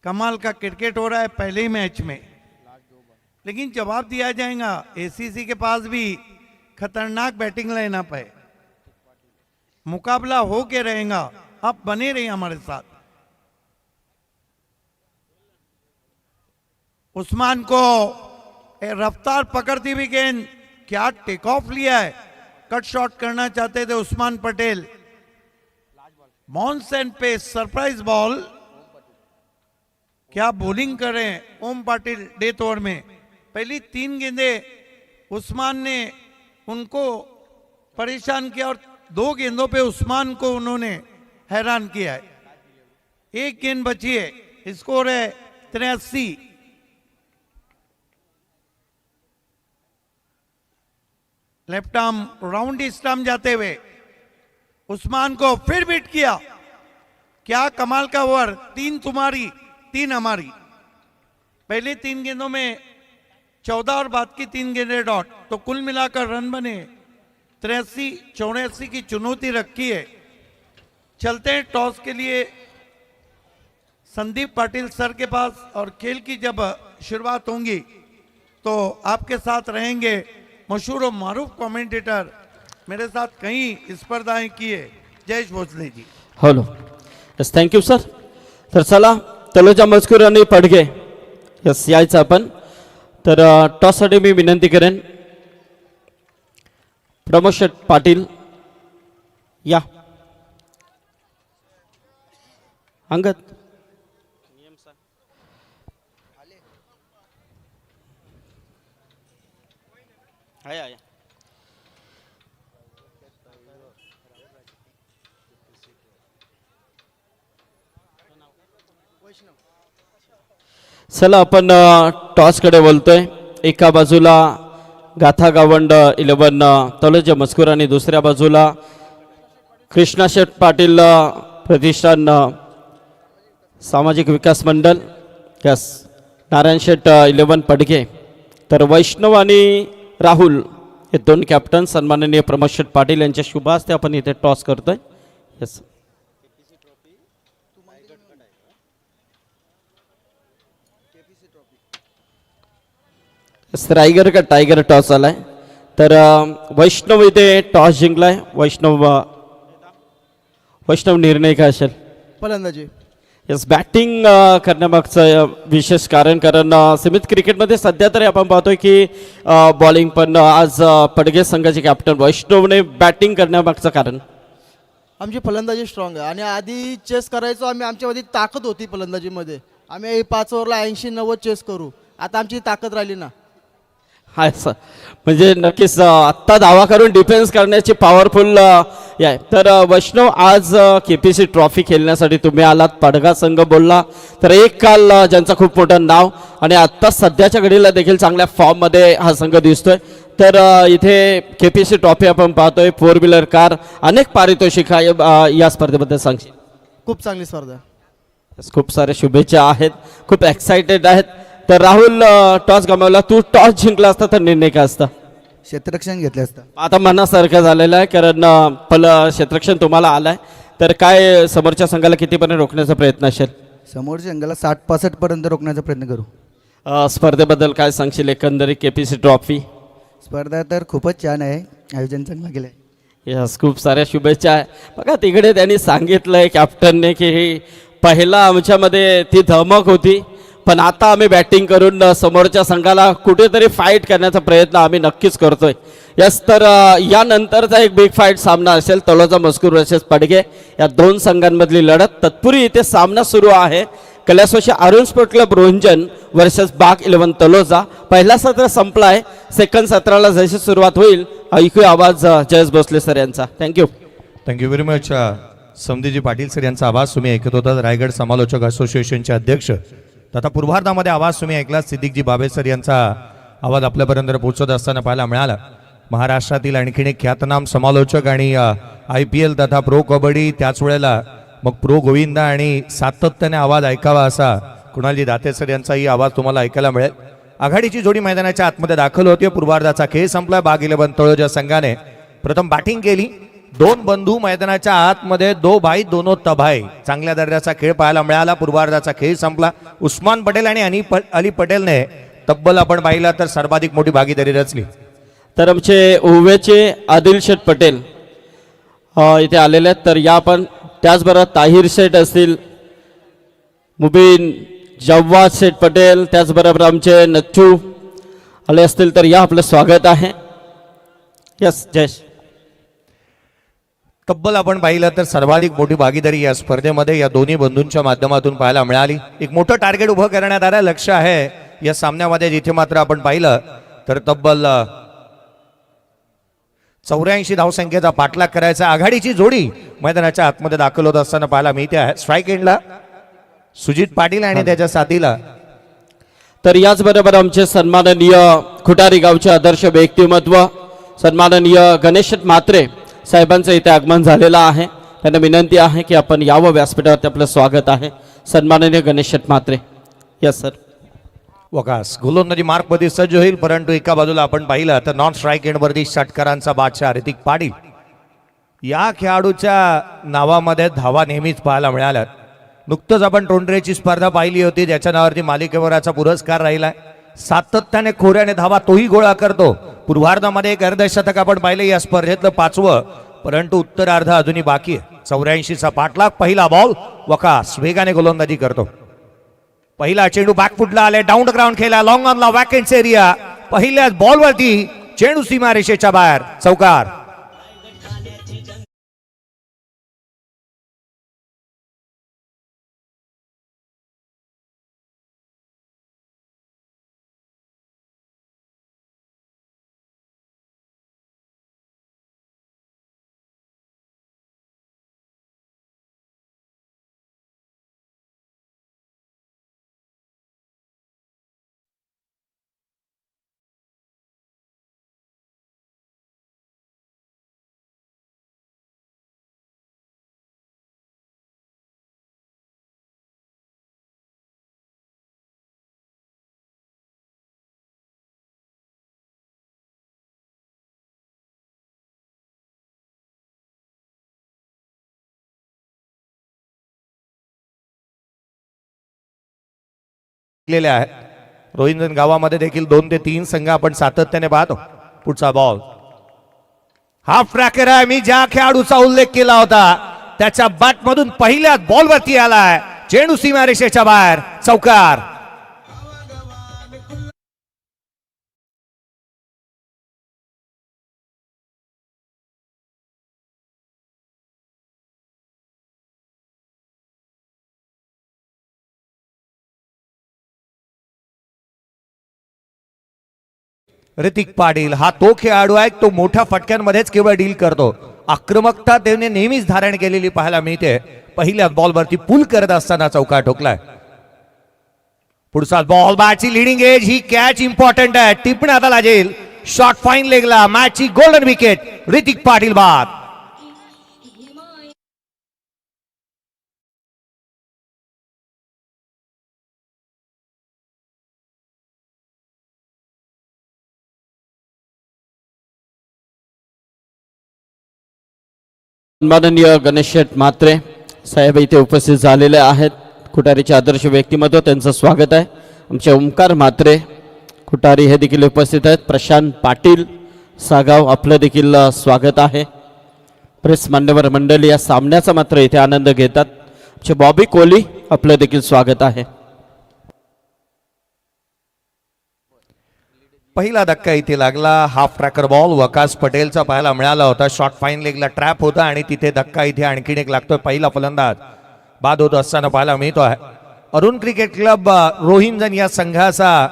A: कमाल का क्रिकेट हो रहा है पहले ही मैच में, लेकिन जवाब दिया जाएगा। एसीसी के पास भी खतरनाक बैटिंग लाइनअप है, मुकाबला हो के रहेगा। आप बने रहिए हमारे साथ। उस्मान को रफ्तार पकड़ती हुई गेंद, क्या टेक ऑफ लिया है, कट शॉट करना चाहते थे उस्मान पटेल। मॉनसेन पे सरप्राइज बॉल, क्या बॉलिंग कर रहे हैं ओम पाटिल डेथ ओवर में। पहली 3 गेंदें उस्मान ने उनको परेशान किया और 2 गेंदों पे उस्मान को उन्होंने हैरान किया है। 1 गेंद बची है, स्कोर है 83। लेफ्ट आर्म राउंड स्टंप जाते हुए उस्मान को फिर बीट किया। क्या कमाल का ओवर, 3 तुम्हारी 3 हमारी। पहले 3 गेंदों में 14 और बाद की 3 गेंदें डॉट, तो कुल मिलाकर रन बने 83-84 की चुनौती रखी है। चलते हैं टॉस के लिए संदीप पाटिल सर के पास, और खेल की जब शुरुआत होंगी तो आपके साथ रहेंगे मशहूर और मारूफ कमेंटेटर, मेरे साथ कई स्पर्धाएं किए, Jayesh Bhosale ji.
B: Hello, yes, thank you sir. तर चला, तलोजा मजकूर आणि पडगे यस यायचं आपण. तर टॉससाठी मी विनंती करेन प्रमोद शेठ पाटील या. अंगद चला आपण टॉसकडे बोलतोय. एका बाजूला गाथा गावंड 11 तलोजा मजकूर आणि दुसऱ्या बाजूला कृष्णा शेठ पाटील प्रतिष्ठान सामाजिक विकास मंडळ यस नारायण शेठ 11 पडगे. तर वैष्णव आणि राहुल हे 2 कॅप्टन सन्माननीय प्रमोद शेठ पाटील यांच्या शुभ हस्ते आपण इथे टॉस करतोय. यस, रायगर का टायगर टॉस आलाय. तर वैष्णव इथे टॉस जिंकलाय. वैष्णव निर्णय काय असेल?
E: फलंदाजी.
B: यस, बॅटिंग करण्यामागचं विशेष कारण सीमित क्रिकेटमध्ये सध्या तरी आपण पाहतोय की बॉलिंग, पण आज पडगे संघाचे कॅप्टन वैष्णवने बॅटिंग करण्यामागचं कारण?
E: आमची फलंदाजी स्ट्रॉंग आहे आणि आधी चेस करायचो आम्ही, आमच्यामध्ये ताकद होती फलंदाजीमध्ये. आम्ही 5 ओव्हरला 80-90 चेस करू, आता आमची ताकद राहिली ना.
B: हाय सर, म्हणजे नक्कीच आत्ता दावा करून डिफेन्स करण्याची पॉवरफुल आहे. तर वैष्णव, आज KPC ट्रॉफी खेळण्यासाठी तुम्ही आलात. पडगा संघ बोलला तर एक काल ज्यांचं खूप मोठं नाव आणि आत्ता सध्याच्या घडीला देखील चांगल्या फॉर्ममध्ये हा संघ दिसतोय. तर इथे KPC ट्रॉफी आपण पाहतोय, 4 व्हीलर कार, अनेक पारितोषिक या स्पर्धेबद्दल सांगशील?
E: खूप चांगली स्पर्धा.
B: खूप साऱ्या शुभेच्छा आहेत, खूप एक्साइटेड आहेत. तर राहुल, टॉस गमावला, तू टॉस जिंकला असता तर निर्णय काय असता?
F: क्षेत्ररक्षण घेतले असतं.
B: आता मनासारखं झालेलं आहे, कारण क्षेत्ररक्षण तुम्हाला आलाय. तर काय समोरच्या संघाला कितीपर्यंत रोखण्याचा प्रयत्न असेल?
F: समोरच्या संघाला 60-65 पर्यंत रोखण्याचा प्रयत्न करू.
B: स्पर्धेबद्दल काय सांगशील एकंदरीत KPC ट्रॉफी?
F: स्पर्धा तर खूपच छान आहे, आयोजन चांगलं केलं आहे.
B: यस, खूप साऱ्या शुभेच्छा आहे. बघा तिकडे त्यांनी सांगितलंय कॅप्टनने की पहिला आमच्यामध्ये ती धमक होती, पण आता आम्ही बॅटिंग करून समोरच्या संघाला कुठेतरी फाईट करण्याचा प्रयत्न आम्ही नक्कीच करतोय. यस, तर यानंतरचा एक बिग फाईट सामना असेल तलोजा मजकूर वर्सेस पडगे, या 2 संघांमधली लढत. तत्पूर्वी इथे सामना सुरू आहे कैलासवासी Arun sport club Röntgen versus बाग 11 तलोजा. पहिला सत्र संपला आहे, सेकंड सत्राला जशी सुरुवात होईल ऐकूया आवाज जयेश भोसले सर यांचा. थँक्यू.
G: Thank you very much. समधीजी पाटील सर यांचा आवाज तुम्ही ऐकत होता. रायगड समालोचक असोसिएशनचे अध्यक्ष तथा पूर्वार्धामध्ये आवाज तुम्ही ऐकला सिद्दीकजी बाबे सर यांचा आवाज आपल्यापर्यंत पोहोचत असताना पाहायला मिळाला. महाराष्ट्रातील आणखीन एक ख्यातनाम समालोचक आणि IPL तथा प्रो कबड्डी, त्याच वेळेला मग प्रो गोविंदा आणि सातत्याने आवाज ऐकावा असा कुणालजी दाते सर यांचाही आवाज तुम्हाला ऐकायला मिळेल. आघाडीची जोडी मैदानाच्या आतमध्ये दाखल होती. पूर्वार्धाचा खेळ संपला. बाग 11 तळोजा संघाने प्रथम बॅटिंग केली. 2 बंधू मैदानाच्या आतमध्ये, 2 भाई दोनो तबाई. चांगल्या दर्जाचा खेळ पाहायला मिळाला. पूर्वार्धाचा खेळ संपला. उस्मान पटेल आणि अली पटेलने तब्बल आपण पाहिला तर सर्वाधिक मोठी भागीदारी रचली.
B: तर आमचे ओवेचे आदिल शेठ पटेल इथे आलेले आहेत. तर या आपण त्याचबरोबर ताहिर शेठ असतील, मुबीन जव्वाद शेठ पटेल, त्याचबरोबर आमचे नच्चू आले असतील तर या, आपलं स्वागत आहे. यस जयेश.
G: तब्बल आपण पाहिलं तर सर्वाधिक मोठी भागीदारी या स्पर्धेमध्ये या दोन्ही बंधूंच्या माध्यमातून पाहायला मिळाली. एक मोठं टार्गेट उभं करण्यात आलं, लक्ष आहे या सामन्यामध्ये, जिथे मात्र आपण पाहिलं तर तब्बल 84 धावसंख्येचा पाठलाग करायचा. आघाडीची जोडी मैदानाच्या आतमध्ये दाखल होत असताना पाहायला मिळते आहे. स्ट्राईक एंडला सुजित पाटील आणि त्याच्या साथीला.
B: तर याचबरोबर आमचे सन्माननीय खुटारी गावचे आदर्श व्यक्तिमत्व सन्माननीय गणेश म्हात्रे साहेबांचं इथे आगमन झालेलं आहे. त्यांना विनंती आहे की आपण यावं व्यासपीठावरती, आपलं स्वागत आहे. सन्माननीय गणेश म्हात्रे. Yes sir.
G: वकास गोलंदाजी मार्कमध्ये सज्ज होईल, परंतु एका बाजूला आपण पाहिलं तर नॉन स्ट्राईक एंडवरती षटकारांचा बादशाह ऋतिक पाटील. या खेळाडूच्या नावामध्ये धावा नेहमीच पाहायला मिळाल्यात. नुकतंच आपण टोंडरेची स्पर्धा पाहिली होती, ज्याच्या नावावरती मालिकेवराचा पुरस्कार राहिलाय. सातत्याने खोऱ्याने धावा तोही गोळा करतो. पूर्वार्धामध्ये एक अर्धशतक आपण पाहिले या स्पर्धेतलं 5वं, परंतु उत्तरार्ध अजूनही बाकी आहे. 84चा पाठलाग. पहिला बॉल वकास वेगाने गोलंदाजी करतो. पहिला चेंडू बॅकफुटला आले, डाऊन द ग्राउंड खेळला, लॉंग ऑनला वॅकन्स एरिया. पहिल्याच बॉलवरती चेंडू सीमारेषेच्या बाहेर, चौकार. आहेत. रोहिंजन गावामध्ये देखील 2 ते 3 संघ आपण सातत्याने पाहतो. पुढचा बॉल हाफ ट्रॅकर आहे. मी ज्या खेळाडूचा उल्लेख केला होता त्याच्या बॅटमधून पहिल्याच बॉलवरती आलाय, चेंडू सीमारेषेच्या बाहेर, चौकार. ऋतिक पाटील हा तो खेळाडू आहे, तो मोठ्या फटक्यांमध्येच केवळ डील करतो. आक्रमकता त्याने नेहमीच धारण केलेली पाहायला मिळते. पहिल्या बॉलवरती पुल करत असताना चौकार ठोकलाय. पुढचा बॉल, बॅटची लिडिंग एज, ही कॅच इम्पॉर्टंट आहे, टिपण्यात आला जाईल. शॉट फाईन लेगला, मॅचची गोल्डन विकेट, ऋतिक पाटील बाद.
B: सन्माननीय गणेश म्हात्रे साहेब इथे उपस्थित झालेले आहेत. खुटारीचे आदर्श व्यक्तिमत्व, त्यांचं स्वागत आहे. आमचे ओमकार म्हात्रे खुटारी हे देखील उपस्थित आहेत. प्रशांत पाटील सागाव, आपलं देखील स्वागत आहे. प्रेस मान्यवर मंडळी या सामन्याचा मात्र इथे आनंद घेतात. आमचे बॉबी कोहली, आपलं देखील स्वागत आहे.
G: पहिला धक्का इथे लागला. हाफ ट्रॅकर बॉल वकास पटेलचा पाहायला मिळाला होता. शॉट फाईन लेगला ट्रॅप होता आणि तिथे धक्का इथे आणखीन एक लागतोय. पहिला फलंदाज बाद होत असताना पाहायला मिळतो आहे. अरुण क्रिकेट क्लब रोहिंजन या संघाचा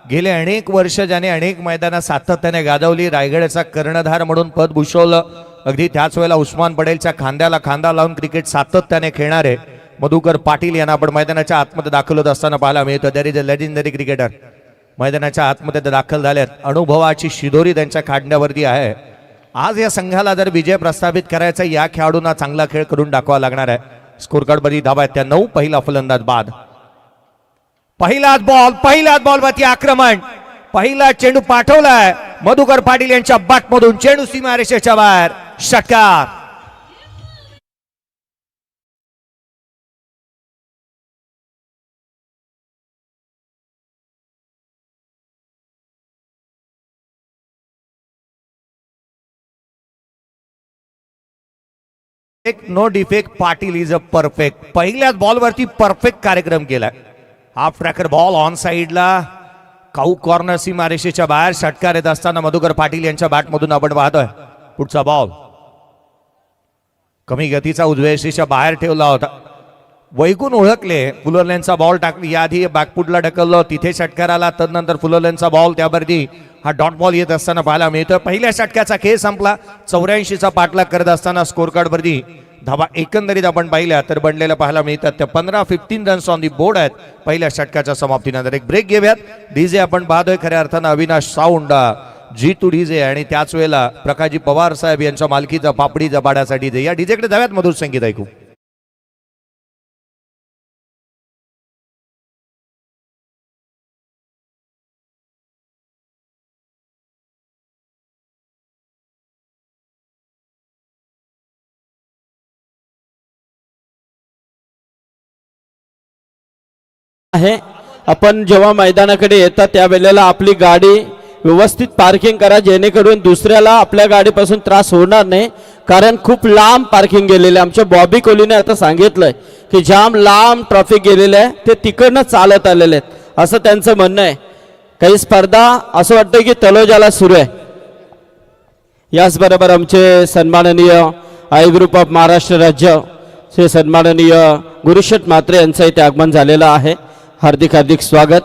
G: गेले अनेक वर्ष ज्याने अनेक मैदानात सातत्याने गाजवली, रायगडचा कर्णधार म्हणून पद भूषवलं. अगदी त्याच वेळेला उस्मान पटेलच्या खांद्याला खांदा लावून क्रिकेट सातत्याने खेळणारे मधुकर पाटील यांना आपण मैदानाच्या आतमध्ये दाखल होत असताना पाहायला मिळतं. That is a legendary cricketer. मैदानाच्या आतमध्ये दाखल झाल्यात. अनुभवाची शिदोरी त्यांच्या खांद्यावरती आहे. आज या संघाला जर विजय प्रस्थापित करायचा, या खेळाडूंना चांगला खेळ करून दाखवावा लागणार आहे. स्कोर कार्डवरती धावा आहेत त्या 9. पहिला फलंदाज बाद. पहिलाच बॉलवरती आक्रमण. पहिला चेंडू पाठवलाय मधुकर पाटील यांच्या बॅटमधून, चेंडू सीमारेषेच्या बाहेर, षटकार. No defect, Patil is a perfect. पहिल्याच बॉलवरती परफेक्ट कार्यक्रम केलाय. हाफ ट्रॅकर बॉल ऑन साइडला काऊ कॉर्नर सीमारेषेच्या बाहेर षटकार येत असताना मधुकर पाटील यांच्या बॅटमधून आपण पाहतोय. पुढचा बॉल कमी गतीचा उजव्या रेषेच्या बाहेर ठेवला होता. वैगून ओळखले फुलरलेनचा बॉल टाकली याआधी बॅकफुटला ढकललं तिथे षटकार आला. तदनंतर फुलरलेनचा बॉल त्यावरती हा डॉट बॉल येत असताना पाहायला मिळतं. पहिल्या षटकाचा खेळ संपला. 84चा पाठलाग करत असताना स्कोर कार्ड वरती धावा एकंदरीत आपण पाहिल्या तर बनलेलं पाहायला मिळतात. त्या 15-15 रन्स ऑन दी बोर्ड आहेत पहिल्या षटकाच्या समाप्तीनंतर. एक ब्रेक घेऊयात. डीजे आपण पाहतोय खऱ्या अर्थानं अविनाश साऊंड G2 डीजे आणि त्याच वेळेला प्रकाशजी पवार साहेब यांच्या मालकीचा पापडी जबाड्याचा डीजे. या डीजेकडे जाव्यात मधुर संगीत ऐकू.
B: आहे आपण जेव्हा मैदानाकडे येतात त्यावेळेला आपली गाडी व्यवस्थित पार्किंग करा जेणेकरून दुसऱ्याला आपल्या गाडीपासून त्रास होणार नाही. कारण खूप लांब पार्किंग गेलेले आमच्या बॉबी कोहलीने आता सांगितलंय की जाम लांब ट्रॅफिक गेलेलं आहे ते तिकडनं चालत आलेले आहेत असं त्यांचं म्हणणं आहे. काही स्पर्धा असं वाटतं की तलोजाला सुरू आहे. याचबरोबर आमचे सन्माननीय आय ग्रुप ऑफ महाराष्ट्र राज्य चे सन्माननीय गुरुशेठ म्हात्रे यांचं इथे आगमन झालेलं आहे. हार्दिक हार्दिक स्वागत.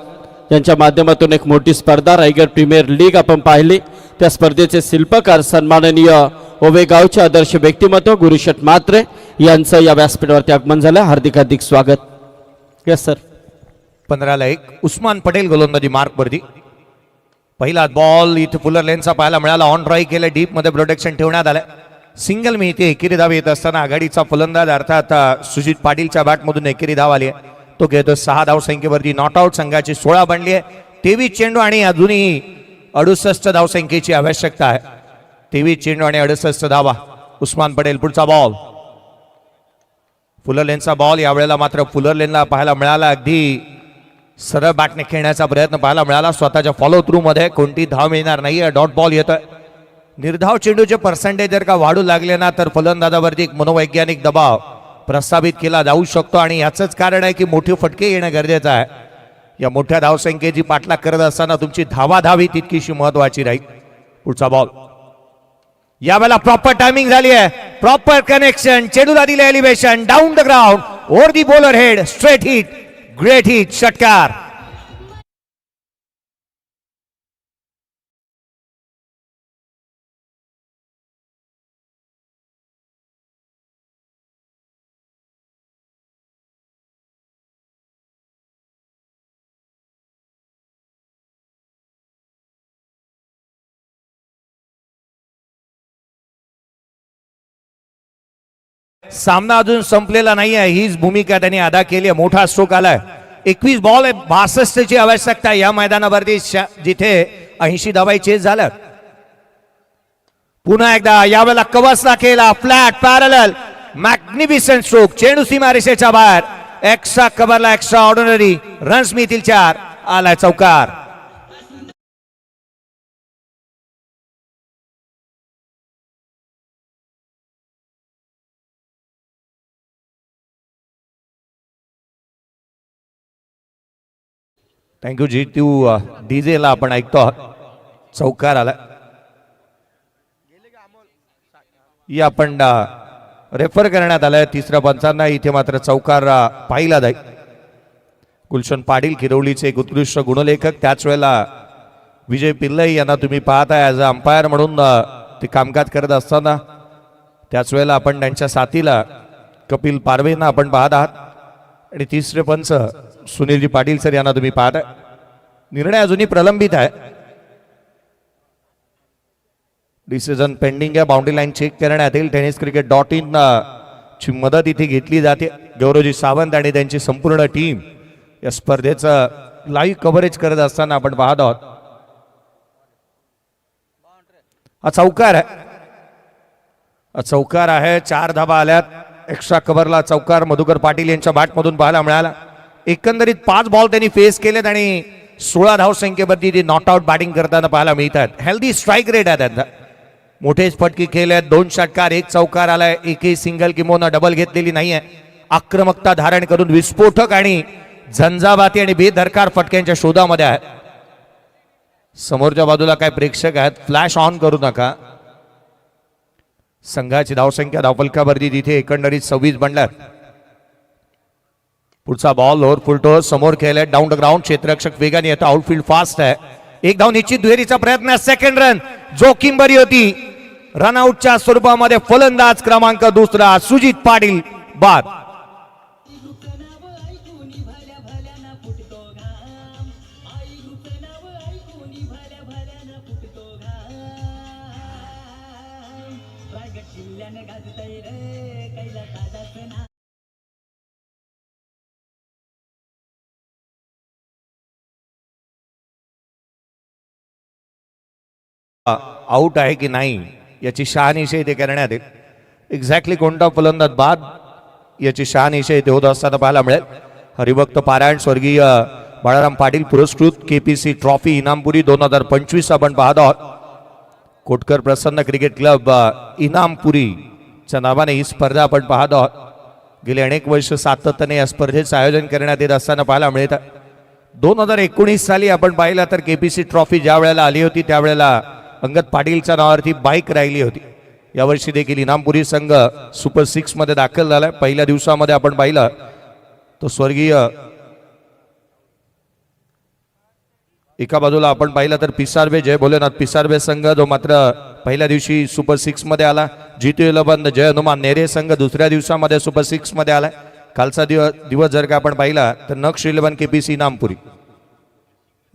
B: यांच्या माध्यमातून एक मोठी स्पर्धा रायगड प्रीमियर लीग आपण पाहिली. त्या स्पर्धेचे शिल्पकार सन्माननीय ओवेगावचे आदर्श व्यक्तिमत्व गुरुशेठ म्हात्रे यांचं या व्यासपीठावरती आगमन झालं. हार्दिक हार्दिक स्वागत. Yes sir.
G: 15-1 उस्मान पटेल गोलंदाजी मार्क वरती. पहिला बॉल इथे फुलरलेनचा पाहायला मिळाला. ऑन ड्राईव्ह केलं. डीप मध्ये प्रोटेक्शन ठेवण्यात आलं. सिंगल मिळते. एकेरी धाव येत असताना आघाडीचा फलंदाज अर्थात सुजित पाटीलच्या बॅटमधून एकेरी धाव आली आहे. तो घेतो 6 धावसंख्येवरती. नॉट आउट संघाची 16 बनली आहे. 23 चेंडू आणि अजूनही 68 धावसंख्येची आवश्यकता आहे. 23 चेंडू आणि 68 धावा. उस्मान पटेल पुढचा बॉल. फुलरलेनचा बॉल यावेळेला मात्र फुलरलेनला पाहायला मिळाला. अगदी सरळ बॅटने खेळण्याचा प्रयत्न पाहायला मिळाला. स्वतःच्या फॉलो थ्रू मध्ये कोणती धाव मिळणार नाहीये. डॉट बॉल येतोय. निर्धाव चेंडूचे पर्सेंटेज जर का वाढू लागले ना तर फलंदाजावरती एक मनोवैज्ञानिक दबाव प्रस्थापित केला जाऊ शकतो आणि याचंच कारण आहे की मोठे फटके येणं गरजेचं आहे. या मोठ्या धावसंख्येची पाठलाग करत असताना तुमची धावाधावी तितकीशी महत्वाची राहील. पुढचा बॉल यावेळेला प्रॉपर टायमिंग झाली आहे. Proper connection. चेंडूला दिले elevation down the ground over the bowler head straight hit. Great hit. षटकार. सामना अजून संपलेला नाही आहे. हीच भूमिका त्यांनी अदा केली आहे. मोठा स्ट्रोक आलाय. 21 बॉल आहे. 62 ची आवश्यकता आहे या मैदानावरती जिथे 80 धावा चेस झालं. पुन्हा एकदा यावेळेला कवचला केला. Flat parallel magnificent stroke. चेंडू सीमारेषेच्या बाहेर. एक्स्ट्रा कव्हरला एक्स्ट्रा ऑर्डिनरी रन्स मिळतील 4. आलाय चौकार. थँक्यू G2 डीजेला आपण ऐकतो आहोत. चौकार आला. या आपण रेफर करण्यात आलाय. तिसऱ्या पंचांना इथे मात्र चौकार पाहिला जाईल. गुलशन पाटील किरवलीचे एक उत्कृष्ट गुणलेखक. त्याच वेळेला विजय पिल्लई यांना तुम्ही पाहताय ॲज अ अंपायर म्हणून ते कामकाज करत असताना. त्याच वेळेला आपण त्यांच्या साथीला कपिल पारवेंना आपण पाहत आहात. आणि तिसरे पंच सुनीलजी पाटील सर यांना तुम्ही पाहताय. निर्णय अजूनही प्रलंबित आहे. डिसिजन पेंडिंग आहे. बाउंड्री लाईन चेक करण्यात येईल. tenniscricket.in ची मदत इथे घेतली जाते. गौरवजी सावंत आणि त्यांची संपूर्ण टीम या स्पर्धेचं लाईव्ह कव्हरेज करत असताना आपण पाहत आहोत. हा चौकार आहे. हा चौकार आहे. 4 धावा आल्यात. एक्स्ट्रा कव्हरला चौकार मधुकर पाटील यांच्या बॅटमधून पाहायला मिळाला. एकंदरीत 5 बॉल त्यांनी फेस केलेत आणि 16 धावसंख्येवरती ती नॉट आउट बॅटिंग करताना पाहायला मिळतात. हेल्दी स्ट्राईक रेट आहे त्यांचा. मोठे फटके खेळले. 2 षटकार 1 चौकार आलाय. एकही सिंगल किंवा डबल घेतलेली नाहीये. आक्रमकता धारण करून विस्फोटक आणि झंझावाती आणि बेदरकार फटक्यांच्या शोधामध्ये आहे. समोरच्या बाजूला काय प्रेक्षक आहेत, फ्लॅश ऑन करू नका. संघाची धावसंख्या धावफलकावरती तिथे एकंदरीत 26 बनल्यात. पुढचा बॉल ओव्हर फुलटो समोर खेळलाय डाऊन द ग्राउंड. क्षेत्ररक्षक वेगाने येतो, आउटफील्ड फास्ट आहे. एक धाव निश्चित, दुहेरीचा प्रयत्न, सेकंड रन. जोखीम बरी होती. रनआउटच्या स्वरूपामध्ये फलंदाज क्रमांक दुसरा सुजित पाटील बाद. आउट आहे की नाही याची शहानिशा इथे करण्यात येईल. एक्झॅक्टली कोणता फलंदाज बाद याची शहानिशा इथे होत असताना पाहायला मिळेल. हरिभक्त पारायण स्वर्गीय बाळाराम पाटील पुरस्कृत केपीसी ट्रॉफी इनामपुरी 2025 आपण पाहत आहोत. कोटकर प्रसन्न क्रिकेट क्लब इनामपुरीच्या नावाने ही स्पर्धा आपण पाहत आहोत. गेली अनेक वर्ष सातत्याने या स्पर्धेचं आयोजन करण्यात येत असताना पाहायला मिळत. 2019 साली आपण पाहिलं तर केपीसी ट्रॉफी ज्या वेळेला आली होती त्यावेळेला अंगद पाटीलच्या नावावरती बाईक राहिली होती. यावर्षी देखील इनामपुरी संघ सुपर 6 मध्ये दाखल झालाय. पहिल्या दिवसामध्ये आपण पाहिलं तो स्वर्गीय एका बाजूला आपण पाहिलं तर पिसारबे जय भोलेनाथ पिसारबे संघ जो मात्र पहिल्या दिवशी सुपर 6 मध्ये आला. जीतू 11 जय हनुमान नेरे संघ दुसऱ्या दिवसामध्ये सुपर 6 मध्ये आलाय. कालचा दिवस जर का आपण पाहिला तर नक्ष 11 केपीसी इनामपुरी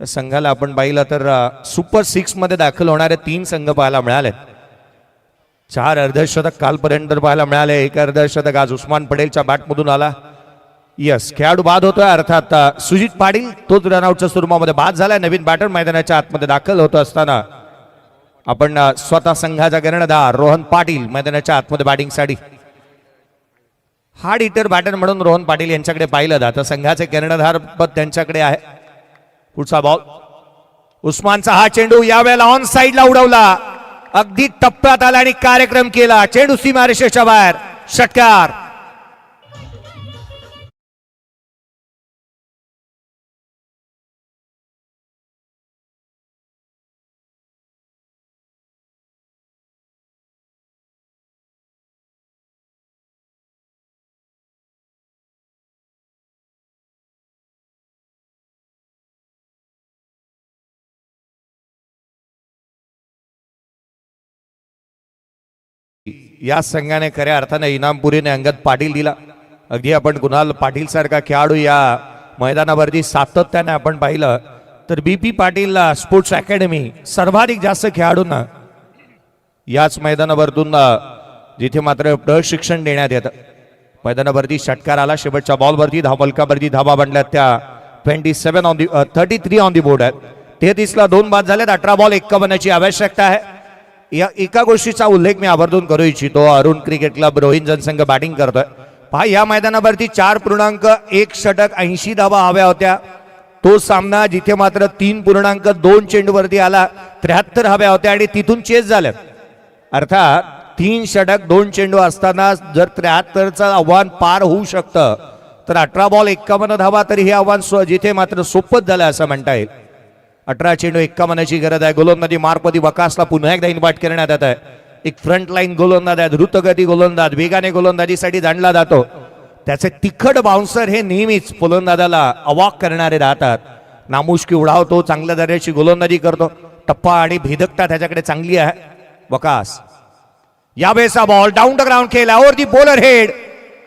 G: संघाला आपण पाहिलं तर सुपर 6 मध्ये दाखल होणारे 3 संघ पाहायला मिळाले. 4 अर्धशतक कालपर्यंत पाहायला मिळाले. एक अर्धशतक आज उस्मान पटेलच्या बॅटमधून आला. यस, खेळाडू बाद होतोय अर्थात सुजित पाटील तोच रनआउटच्या स्वरूपामध्ये बाद झालाय. नवीन बॅटर मैदानाच्या आतमध्ये दाखल होत असताना आपण स्वतः संघाचा कर्णधार रोहन पाटील मैदानाच्या आतमध्ये बॅटिंगसाठी. हार्ड हिटर बॅटर म्हणून रोहन पाटील यांच्याकडे पाहिलं जातं. संघाचे कर्णधार पद त्यांच्याकडे आहे. पुढचा बॉल उस्मानचा हा चेंडू यावेळेला ऑन साइडला उडवला. अगदी टप्प्यात आला आणि कार्यक्रम केला. चेंडू सीमारेषेच्या बाहेर, षटकार. या संघाने खऱ्या अर्थाने इनामपुरीने अंगद पाटील दिला. अगदी आपण कुणाल पाटील सारखा खेळाडू या मैदानावरती सातत्याने आपण पाहिलं तर बीपी पाटील स्पोर्ट्स अकॅडमी सर्वाधिक जास्त खेळाडूंना याच मैदानावरतून जिथे मात्र प्रशिक्षण देण्यात येतं. मैदानावरती षटकार आला. शेवटच्या बॉलवरती धावफलकावरती धावा बनल्यात त्या 33 ऑन दी बोर्ड आहेत. 33 ला 2 बाद झालेत. 18 बॉल 51 ची आवश्यकता आहे. या एका गोष्टीचा उल्लेख मी आवर्जून करू इच्छितो. Arun cricket club Rohit Jansangh batting करतोय. पहा या मैदानावरती 4.1 षटक 80 धावा हव्या होत्या. तो सामना जिथे मात्र 3.2 चेंडूवरती आला 73 हव्या होत्या आणि तिथून चेस झाल्यात. अर्थात 3 षटक 2 चेंडू असताना जर 73चं आव्हान पार होऊ शकतं तर 18 बॉल 51 धावा तरी हे आव्हान जिथे मात्र सोपच झालं असं म्हणता येईल. 18 चेंडू 51ची गरज आहे. गोलंदाजी मार्कवरती वकासला पुन्हा एकदा इन्व्हाइट करण्यात येत आहे. एक फ्रंट लाईन गोलंदाज आहे, द्रुतगती गोलंदाज, वेगाने गोलंदाजीसाठी जाणला जातो. त्याचे तिखट बाउन्सर हे नेहमीच गोलंदाजाला अवाक करणारे राहतात. नामुष्की उडावतो, चांगल्या दर्जाची गोलंदाजी करतो. टप्पा आणि भेदकता त्याच्याकडे चांगली आहे. वकास यावेळेचा बॉल डाऊन द ग्राउंड केला. Over the bowler head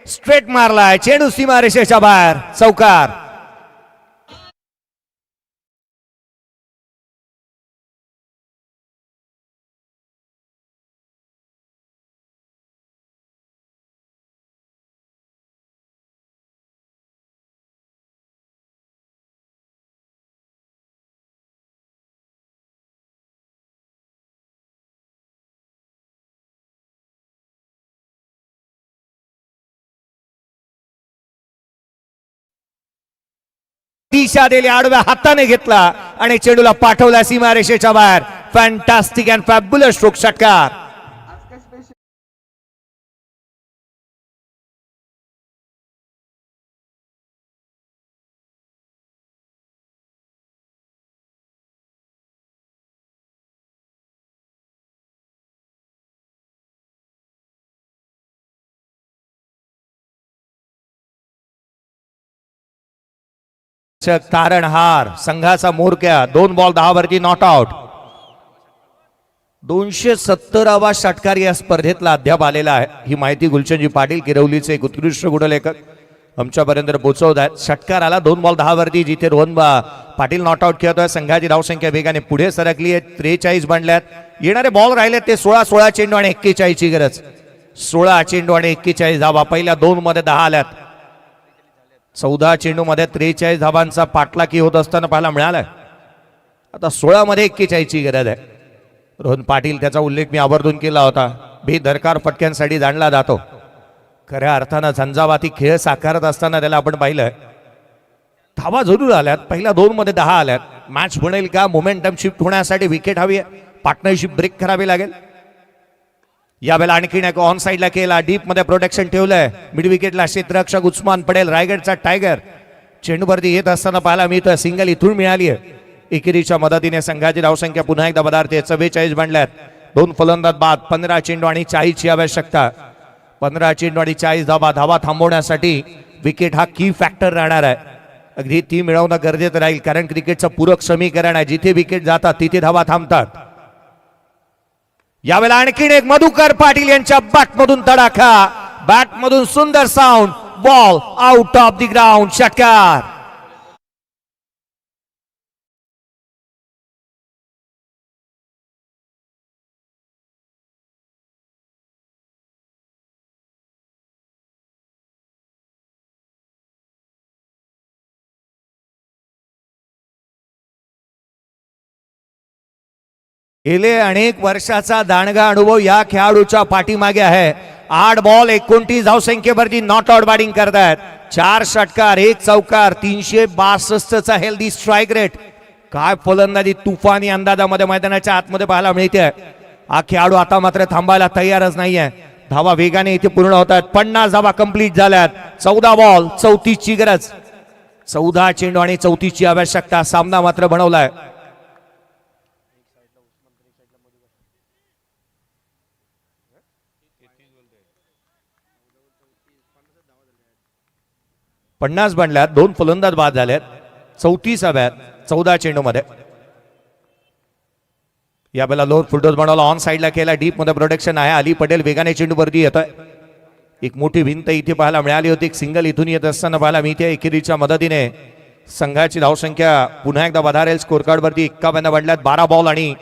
G: straight मारलाय. चेंडू सीमारेषेच्या बाहेर, चौकार. दिशा दिली, आडव्या हाताने घेतला आणि चेंडूला पाठवला सीमारेषेच्या बाहेर. फॅन्टास्टिक अँड फॅब्युलस स्ट्रोक, षटकार. तारणहार संघाचा मोरक्या 2 बॉल 10 वरती नॉट आउट. 270वा षटकार या स्पर्धेतला अद्याप आलेला आहे. ही माहिती गुलशनजी पाटील किरवलीचे एक उत्कृष्ट गुणलेखक आमच्यापर्यंत पोहोचवत आहेत. षटकार आला 2 बॉल 10 वरती, जिथे रोहन पाटील नॉट आउट खेळतोय. संघाची धावसंख्या वेगाने पुढे सरकली आहे. 43 बनल्यात. येणारे बॉल राहिले ते 16 चेंडू आणि 41 ची गरज. 16 चेंडू आणि 41 धावा. पहिल्या 2 मध्ये 10 आल्यात. 14 चेंडू मध्ये 43 धावांचा पाठलागी होत असताना पाहायला मिळालाय. आता 16 मध्ये 41 ची गरज आहे. रोहन पाटील, त्याचा उल्लेख मी आवर्जून केला होता, बेदरकार फटक्यांसाठी जाणला जातो. खऱ्या अर्थानं झंझावाती खेळ साकारत असताना त्याला आपण पाहिलंय. धावा जरूर आल्यात. पहिल्या 2 मध्ये 10 आल्यात. मॅच बनेल का? मोमेंटम शिफ्ट होण्यासाठी विकेट हवी आहे. पार्टनरशिप ब्रेक करावी लागेल. यावेळेला आणखीन एक ऑन साईडला केला. डीप मध्ये प्रोटेक्शन ठेवलंय. मिड विकेटला क्षेत्ररक्षक उस्मान पटेल, रायगडचा टायगर. चेंडूवरती येत असताना पाहायला मिळतोय. सिंगल इथून मिळाली आहे. एकेरीच्या मदतीने संघाची धावसंख्या पुन्हा एकदा बदलते. 44 बनल्यात. 2 फलंदाज बाद. 15 चेंडू आणि 40 ची आवश्यकता. 15 चेंडू आणि 40 धावा. धावा थांबवण्यासाठी विकेट हा की फॅक्टर राहणार आहे. अगदी ती मिळवणं गरजेचं राहील, कारण क्रिकेटचं पूरक समीकरण आहे. जिथे विकेट जातात तिथे धावा थांबतात. यावेळेला आणखीन एक मधुकर पाटील यांच्या बॅटमधून तडाखा. बॅटमधून सुंदर sound. Ball out of the ground. षटकार. गेले अनेक वर्षाचा दांडगा अनुभव या खेळाडूच्या पाठीमागे आहे. 8 बॉल 29 धावसंख्येवरती नॉट आउट बॅटिंग करतायत. 4 षटकार 1 चौकार. 362 चा हेल्दी स्ट्राईक रेट. काय फलंदाजी तुफानी अंदाजामध्ये मैदानाच्या आतमध्ये पाहायला मिळते. हा खेळाडू आता मात्र थांबायला तयारच नाहीये. धावा वेगाने इथे पूर्ण होत आहेत. 50 धावा कंप्लीट झाल्यात. 14 बॉल 34 ची गरज. 14 चेंडू आणि 34 ची आवश्यकता. सामना मात्र बनवलाय. पन्नास बनल्यात. 2 फलंदाज बाद झाल्यात. 34 हव्यात 14 चेंडू मध्ये. यावेळेला लोअर फुलटॉस बनवला. ऑन साईडला केला. डीप मध्ये प्रोटेक्शन आहे. अली पटेल वेगाने चेंडू वरती येतोय. एक मोठी भिंत इथे पाहायला मिळाली होती. एक सिंगल इथून येत असताना पाहायला मिळते. एकेरीच्या मदतीने संघाची धावसंख्या पुन्हा एकदा वधारेल. स्कोर कार्ड वरती 51 बनल्यात. 12 बॉल आणि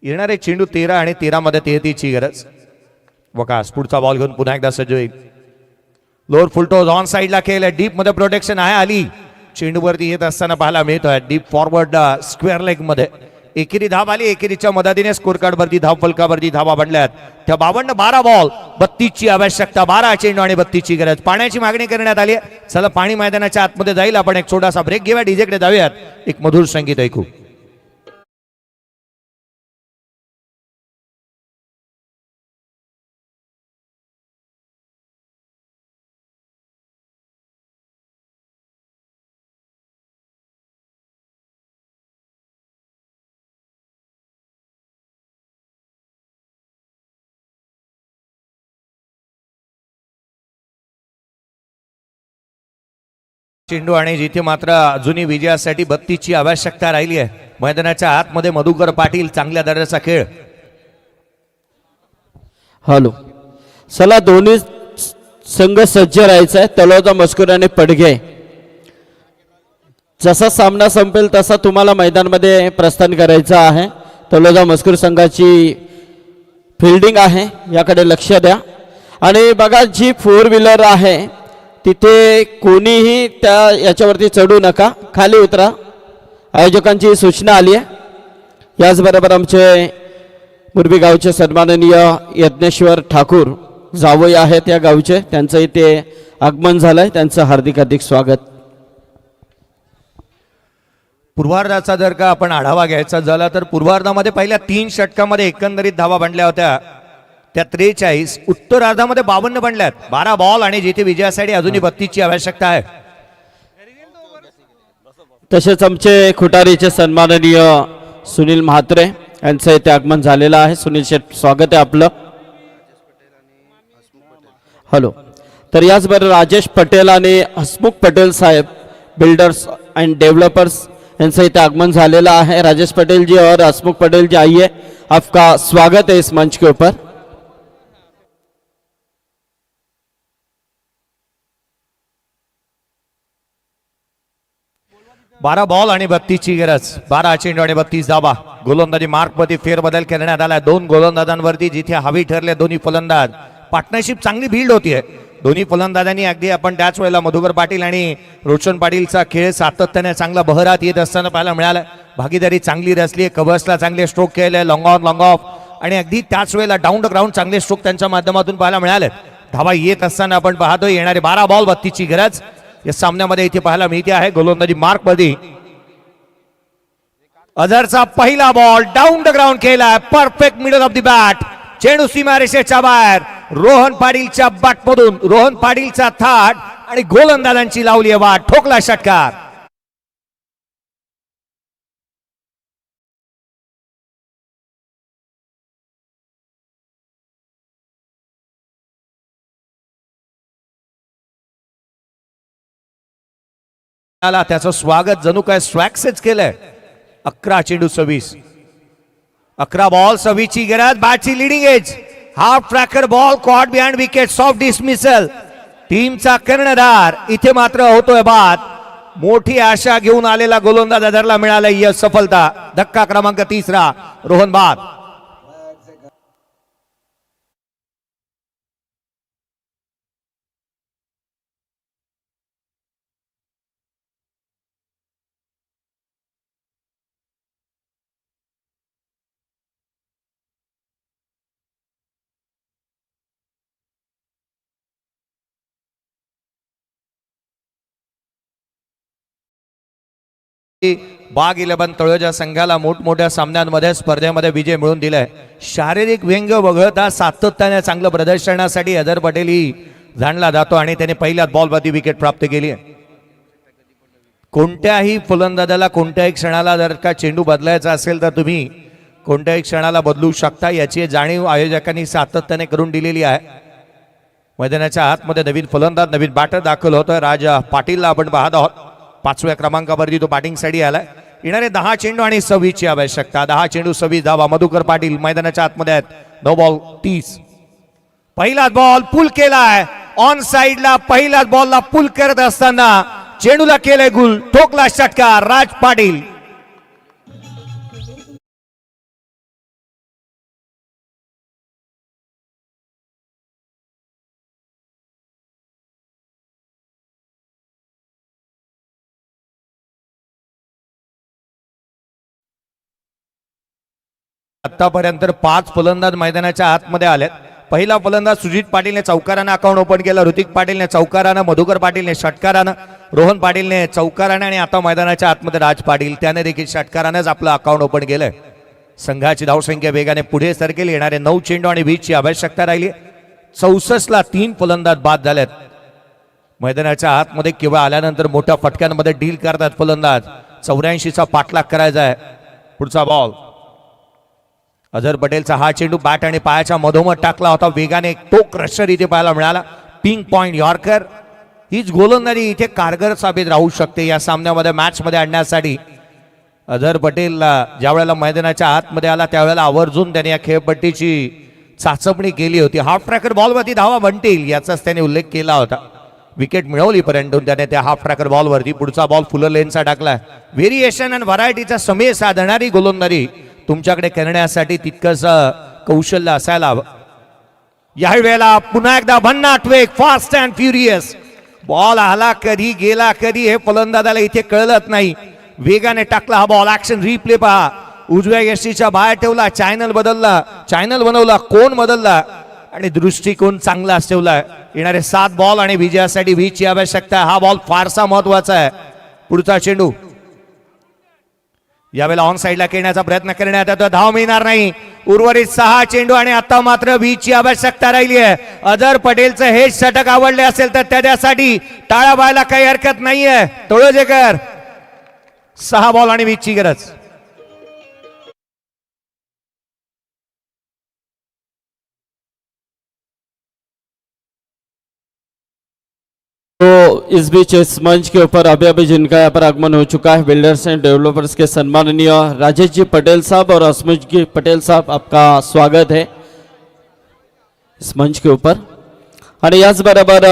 G: येणारे चेंडू 13 आणि 13 मध्ये 33 ची गरज. वकास पुढचा बॉल घेऊन पुन्हा एकदा सज्ज होईल. लोअर फुलटॉस ऑन साईडला केलं. डीप मध्ये प्रोटेक्शन आहे. आली चेंडू वरती येत असताना पाहायला मिळतोय. डीप फॉरवर्ड स्क्वेअर लेग मध्ये एकेरी धाव आली. एकेरीच्या मदतीने स्कोर कार्ड वरती धाव फलकावरती धावा बनल्यात. त्या 52 12 बॉल 32 ची आवश्यकता. 12 चेंडू आणि 32 ची गरज. पाण्याची मागणी करण्यात आली. चला पाणी मैदानाच्या आतमध्ये जाईल. आपण एक छोटासा ब्रेक घेऊया. डीजेकडे जाऊयात. एक मधुर संगीत ऐकू. चेंडू आणि जिथे मात्र अजूनही विजयासाठी 32 ची आवश्यकता राहिली आहे. मैदानाच्या आतमध्ये मधुकर पाटील चांगल्या दर्जाचा खेळ.
B: हॅलो, चला दोन्ही संघ सज्ज राहायचा आहे. तलोजा मस्कुर आणि पडघे. जसा सामना संपेल तसा तुम्हाला मैदानामध्ये प्रस्थान करायचं आहे. तलोजा मस्कुर संघाची फिल्डिंग आहे, याकडे लक्ष द्या. आणि बघा, जी 4 व्हीलर आहे तिथे कोणीही त्या याच्यावरती चढू नका, खाली उतरा. आयोजकांची सूचना आली आहे. याचबरोबर आमचे मुरबी गावचे सन्माननीय यज्ञेश्वर ठाकूर जावई आहेत या गावचे, त्यांचं इथे आगमन झालंय. त्यांचं हार्दिक हार्दिक स्वागत.
G: पूर्वार्धाचा जर का आपण आढावा घ्यायचा झाला तर पूर्वार्धामध्ये पहिल्या 3 षटकामध्ये एकंदरीत धावा बनल्या होत्या त्या 43. उत्तरार्धामध्ये 52 बनल्यात. 12 बॉल आणि जिथे विजयासाठी अजूनही 32 ची आवश्यकता आहे.
B: तसेच आमचे खुटारीचे सन्माननीय सुनील म्हात्रे यांचं इथे आगमन झालेलं आहे. सुनील शेठ स्वागत आहे आपलं. हॅलो. तर याचबरोबर राजेश पटेल आणि हसमुख पटेल साहेब बिल्डर्स एंड डेवलपर्स यांचं इथे आगमन झालेलं आहे. राजेश पटेल जी और हसमुख पटेल जी, आइए आपका स्वागत है इस मंच के ऊपर.
G: बारा बॉल आणि 32ची गरज. 12 चेंडू आणि 32 धावा. गोलंदाजी मार्कमध्ये फेरबदल करण्यात आला. 2 गोलंदाजांवरती जिथे हवी ठरले दोन्ही फलंदाज. पार्टनरशिप चांगली बिल्ड होतीये दोन्ही फलंदाजांनी. अगदी आपण त्याच वेळेला मधुकर पाटील आणि रोशन पाटीलचा खेळ सातत्याने चांगला बहरात येत असताना पाहायला मिळाला. भागीदारी चांगली रचली. कव्हर्सला चांगले स्ट्रोक केले, लॉंग ऑन लॉंग ऑफ, आणि अगदी त्याच वेळेला डाऊन द ग्राउंड चांगले स्ट्रोक त्यांच्या माध्यमातून पाहायला मिळाले. धावा येत असताना आपण पाहतोय येणारे 12 बॉल 32ची गरज या सामन्यामध्ये इथे पाहायला मिळते आहे. गोलंदाजी मार्क मध्ये अझरचा पहिला बॉल डाऊन द ग्राउंड केला. Perfect middle of the bat. चेंडू सीमारेषेच्या बाहेर. रोहन पाटीलच्या बॅटमधून रोहन पाटीलचा थाट आणि गोलंदाजांची लावली आहे वाट. ठोकला षटकार. त्याचं स्वागत जणू काय स्वॅक्सच केलंय. 11 चेंडू 26. 11 बॉल 26ची गरज. बॅटची leading edge. Half tracker ball caught behind wicket. Soft dismissal. टीमचा कर्णधार इथे मात्र होतोय बाद. मोठी आशा घेऊन आलेला गोलंदाज अझरला मिळाला यश सफलता. धक्का क्रमांक 3 रोहन बाद. बाग 11 तळोजा संघाला मोठमोठ्या सामन्यांमध्ये स्पर्धेमध्ये विजय मिळवून दिलाय. शारीरिक व्यंग वगळता सातत्याने चांगलं प्रदर्शनासाठी अझर पटेल ही जाणला जातो आणि त्याने पहिल्याच बॉलवरती विकेट प्राप्त केली आहे. कोणत्याही फलंदाजाला कोणत्याही क्षणाला जर का चेंडू बदलायचा असेल तर तुम्ही कोणत्याही क्षणाला बदलू शकता याची जाणीव आयोजकांनी सातत्याने करून दिलेली आहे. मैदानाच्या आतमध्ये नवीन फलंदाज नवीन बॅटर दाखल होतोय. राजा पाटीलला आपण पाहत आहोत. 5व्या क्रमांकावरती तो बॅटिंगसाठी आलाय. येणारे 10 चेंडू आणि 26ची आवश्यकता. 10 चेंडू 26 धावा. मधुकर पाटील मैदानाच्या आतमध्ये आहेत. 9 बॉल 30. पहिलाच बॉल पुल केलाय ऑन साइडला. पहिल्याच बॉलला पुल करत असताना चेंडूला केलंय गुल. ठोकला षटकार राज पाटील. आतापर्यंत 5 फलंदाज मैदानाच्या आतमध्ये आलेत. पहिला फलंदाज सुजित पाटीलने चौकारानं अकाउंट ओपन केलं. ऋतिक पाटीलने चौकारानं, मधुकर पाटीलने षटकारानं, रोहन पाटीलने चौकारानं आणि आता मैदानाच्या आतमध्ये राज पाटील त्याने देखील षटकारानंच आपलं अकाउंट ओपन केलंय. संघाची धावसंख्या वेगाने पुढे सरकेल. येणारे 9 चेंडू आणि 20ची आवश्यकता राहिली. 64ला 3 फलंदाज बाद झालेत. मैदानाच्या आतमध्ये केवळ आल्यानंतर मोठ्या फटक्यांमध्ये डील करतात फलंदाज. 84चा पाठलाग करायचा आहे. पुढचा बॉल अझर पटेलचा हा चेंडू बॅट आणि पायाच्या मधोमध टाकला होता. वेगाने तो क्रशर इथे पाहायला मिळाला. Pink point yorker. हीच गोलंदाजी इथे कारगर साबित राहू शकते या सामन्यामध्ये मॅच मध्ये आणण्यासाठी. अझर पटेलला ज्या वेळेला मैदानाच्या आतमध्ये आला त्यावेळेला आवर्जून त्याने या खेळपट्टीची चाचपणी केली होती. हाफ ट्रॅकर बॉलवरती धावा बनतील याचाच त्याने उल्लेख केला होता. विकेट मिळवली परंतु त्याने त्या हाफ ट्रॅकर बॉलवरती. पुढचा बॉल फुलर लेनचा टाकलाय. व्हेरिएशन आणि व्हरायटीचा समय साधणारी गोलंदाजी तुमच्याकडे करण्यासाठी तितकंच कौशल्य असायला हवं. याही वेळेला पुन्हा एकदा भन्नाट वेग. Fast and furious. बॉल आला कधी गेला कधी हे फलंदाजाला इथे कळलंच नाही. वेगाने टाकला हा बॉल. ऍक्शन रिप्ले पहा. उजव्या यष्टीच्या बाहेर ठेवला. चॅनल बदलला. चॅनल बनवला. कोण बदलला आणि दृष्टिकोन चांगला ठेवला. येणारे 7 बॉल आणि विजयासाठी 20ची आवश्यकता. हा बॉल फारसा महत्वाचा आहे. पुढचा चेंडू यावेळेला ऑन साइडला खेळण्याचा प्रयत्न करण्यात येतो. धाव मिळणार नाही. उर्वरित 6 चेंडू आणि आता मात्र 20ची आवश्यकता राहिली आहे. अझर पटेलचं हे षटक आवडले असेल तर त्याच्यासाठी टाळ्या व्हायला काही हरकत नाहीये. तळोजेकर 6 बॉल आणि 20ची गरज.
B: इस बीच इस मंच के ऊपर अभी जिनका यहाँ पर आगमन हो चुका है बिल्डर्स एंड डेवलपर्स के सम्माननीय राजेश जी पटेल साहब और हसमुख जी पटेल साहब, आपका स्वागत है इस मंच के ऊपर. आणि याचबरोबर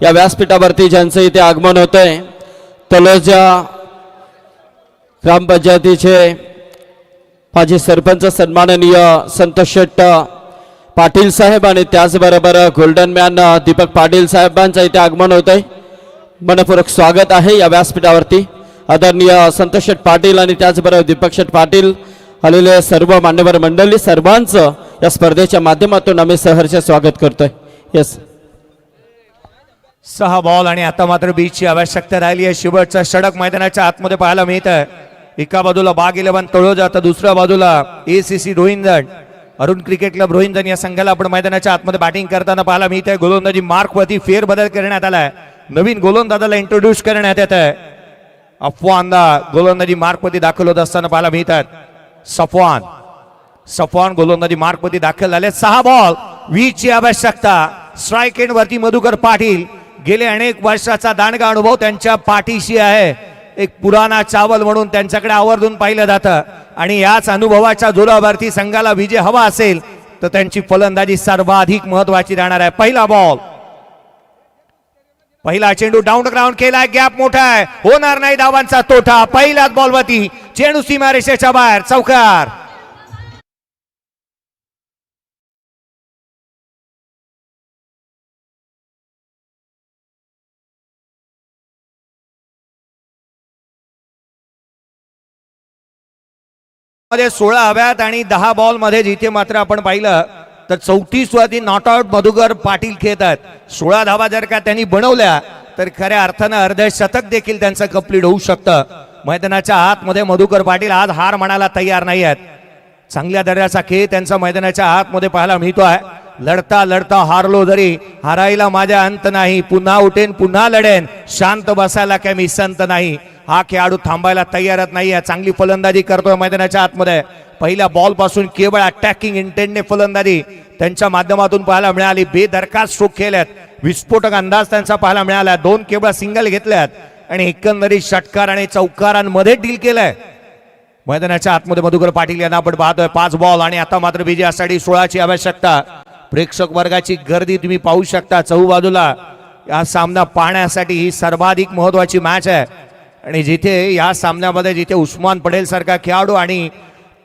B: या व्यासपीठावरती ज्यांचं इथे आगमन होत आहे तलोजा ग्रामपंचायतीचे माजी सरपंच सन्माननीय संतोष शेट्ट पाटील साहेब आणि त्याचबरोबर गोल्डन मॅन दीपक पाटील साहेबांचं इथे आगमन होत आहे. मनपूर्वक स्वागत आहे या व्यासपीठावरती. आदरणीय संतोष शेट पाटील आणि त्याचबरोबर दीपक शेट पाटील आलेले सर्व मान्यवर मंडळी सर्वांचं या स्पर्धेच्या माध्यमातून आम्ही सहर्ष स्वागत करतोय. येस,
G: 6 बॉल आणि आता मात्र बीचची आवश्यकता राहिली आहे. शेवटचा षटक मैदानाच्या आतमध्ये पाहायला मिळत आहे. एका बाजूला बाग 11 तळोजा तर दुसऱ्या बाजूला ACC रोहिंजण अरुण क्रिकेट क्लब रोहिंजण या संघाला आपण मैदानाच्या आतमध्ये बॅटिंग करताना पाहायला मिळत आहे. गोलंदाजी मार्कवरती फेरबदल करण्यात आलाय. नवीन गोलंदाजाला इंट्रोड्यूस करण्यात येत आहे. अफवानला गोलंदाजी मार्कवरती दाखल होत असताना पाहायला मिळतात. सफवान गोलंदाजी मार्कवरती दाखल झाले. 6 बॉल 20 ची आवश्यकता. स्ट्राईक एंड वरती मधुकर पाटील गेले अनेक वर्षाचा दांडगा अनुभव त्यांच्या पाठीशी आहे. एक पुराणा चावल म्हणून त्यांच्याकडे आवर्जून पाहिलं जातं आणि याच अनुभवाच्या जोरावरती संघाला विजय हवा असेल तर त्यांची फलंदाजी सर्वाधिक महत्वाची राहणार आहे. पहिला बॉल, पहिला चेंडू डाऊन ग्राउंड केलाय. गॅप मोठा आहे, होणार नाही धावांचा तोटा. पहिल्याच बॉलवरती चेंडू सीमारेषेच्या बाहेर, चौकार. मध्ये 16 हव्यात आणि 10 बॉल मध्ये जिथे मात्र आपण पाहिलं तर 34 वरती नॉट आउट मधुकर पाटील खेळतात. 16 धावा जर का त्यांनी बनवल्या तर खऱ्या अर्थानं अर्धे शतक देखील त्यांचं कंप्लीट होऊ शकतं. मैदानाच्या आतमध्ये मधुकर पाटील आज हार म्हणायला तयार नाही आहेत. चांगल्या दर्जाचा खेळ त्यांचा मैदानाच्या आतमध्ये पाहायला मिळतो आहे. लढता लढता हारलो जरी हारायला माझ्या अंत नाही, पुन्हा उठेन पुन्हा लढेन, शांत बसायला काय मी संत नाही. हा खेळाडू थांबायला तयारच नाही आहे. चांगली फलंदाजी करतोय मैदानाच्या आतमध्ये. पहिल्या बॉल पासून केवळ अटॅकिंग इंटेंटने फलंदाजी त्यांच्या माध्यमातून पाहायला मिळाली. बेदरकार स्ट्रोक खेळल्यात, विस्फोटक अंदाज त्यांचा पाहायला मिळाला. 2 केवळ सिंगल घेतल्यात आणि एकंदरीत षटकार आणि चौकारांमध्ये डील केलंय. मैदानाच्या आतमध्ये मधुकर पाटील यांना आपण पाहतोय. 5 बॉल आणि आता मात्र विजयासाठी 16 ची आवश्यकता. प्रेक्षक वर्गाची गर्दी तुम्ही पाहू शकता चहूबाजूला. या सामना पाहण्यासाठी ही सर्वाधिक महत्वाची मॅच आहे आणि जिथे या सामन्यामध्ये जिथे उस्मान पटेल सारखा खेळाडू आणि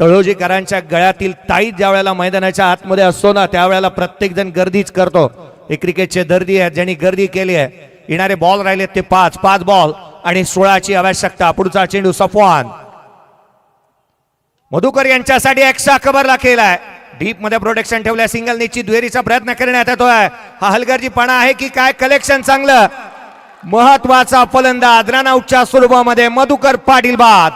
G: तळोजीकरांच्या गळ्यातील ताईत ज्या वेळेला मैदानाच्या आतमध्ये असतो ना त्यावेळेला प्रत्येक जण गर्दीच करतो. हे क्रिकेटचे दर्दी आहेत ज्यांनी गर्दी केली आहे. येणारे बॉल राहिले ते 5 बॉल आणि 16 ची आवश्यकता. पुढचा चेंडू सफवान मधुकर यांच्यासाठी एक्स्ट्रा कव्हरला केलाय. डीप मध्ये प्रोटेक्शन ठेवल्या. सिंगल निश्चित दुहेरीचा प्रयत्न करण्यात येतोय. हा हलगर्जीपणा आहे की काय? कलेक्शन चांगलं. महत्वाचा फलंदाज रनआउटच्या स्वरूपामध्ये मधुकर पाटील बाद.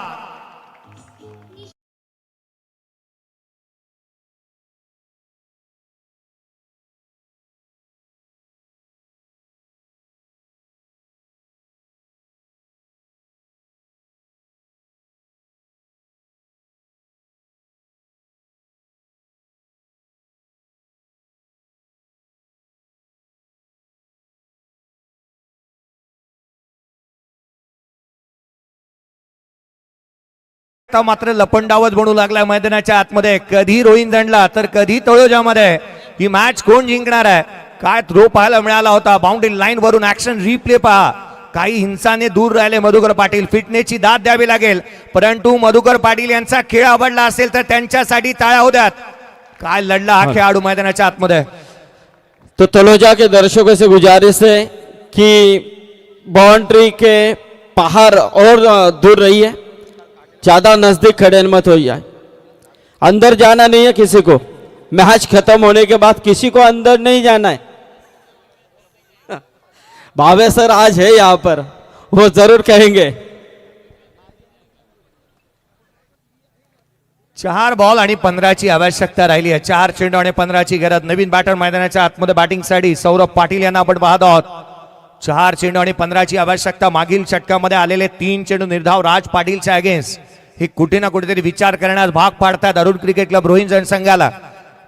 G: आता मात्र लपंडावच बनू लागला मैदानाच्या आतमध्ये. कधी रोहिंजणला तर कधी तळोजामध्ये. ही मॅच कोण जिंकणार आहे? काय थ्रो पाहायला मिळाला होता. बाउंड्री लाईन वरून ऍक्शन रिप्ले पहा. काही हिंसाने दूर राहिले मधुकर पाटील. फिटनेसची दाद द्यावी लागेल. परंतु मधुकर पाटील यांचा खेळ आवडला असेल तर त्यांच्यासाठी टाळ्या होत्यात. काय लढला हा खेळाडू मैदानाच्या आतमध्ये.
B: तो तलोजा के दर्शकों से गुजारिश है कि बाउंड्री के बाहर और दूर रहिए, ज्यादा नजदीक खड़े मत होइए. अंदर जाना नहीं है किसी को. मैच खत्म होने के बाद किसी को अंदर नहीं जाना है. भावे सर आज है यहाँ पर, वो जरूर कहेंगे.
G: 4 बॉल आणि 15 ची आवश्यकता राहिली आहे. 4 चेंडू आणि 15 ची गरज. नवीन बॅटर मैदानाच्या आतमध्ये बॅटिंगसाठी सौरभ पाटील यांना आपण पाहत आहोत. 4 चेंडू आणि 15 ची आवश्यकता. मागील षटकामध्ये आलेले 3 चेंडू निर्धाव राज पाटीलच्या अगेन्स्ट हे कुठे ना कुठेतरी विचार करण्यास भाग पाडतात अरुण क्रिकेट क्लब रोहिंजण संघाला.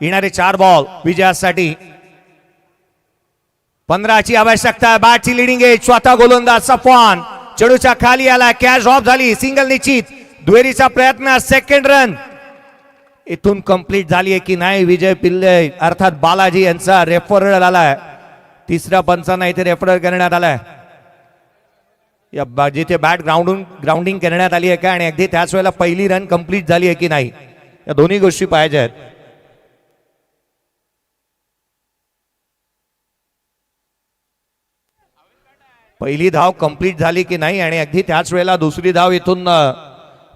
G: येणारे 4 बॉल विजयासाठी. 15ची आवश्यकता. बॅटची लिडिंग एज स्वतः गोलंदाज सफवान चेंडूच्या खाली आला. कॅच ड्रॉप झाली. सिंगल निश्चित. दुहेरीचा प्रयत्न. सेकंड रन इथून कंप्लीट झाली आहे की नाही. विजय पिल्ले अर्थात बालाजी यांचा रेफरल आलाय. तिसऱ्या पंचांना इथे रेफरल करण्यात आलाय. या जिथे बॅट ग्राउंडिंग करण्यात आली आहे का आणि अगदी त्याच वेळेला पहिली रन कंप्लीट झाली आहे की नाही, या दोन्ही गोष्टी पाहिजे आहेत. पहिली धाव कंप्लीट झाली की नाही आणि अगदी त्याच वेळेला दुसरी धाव इथून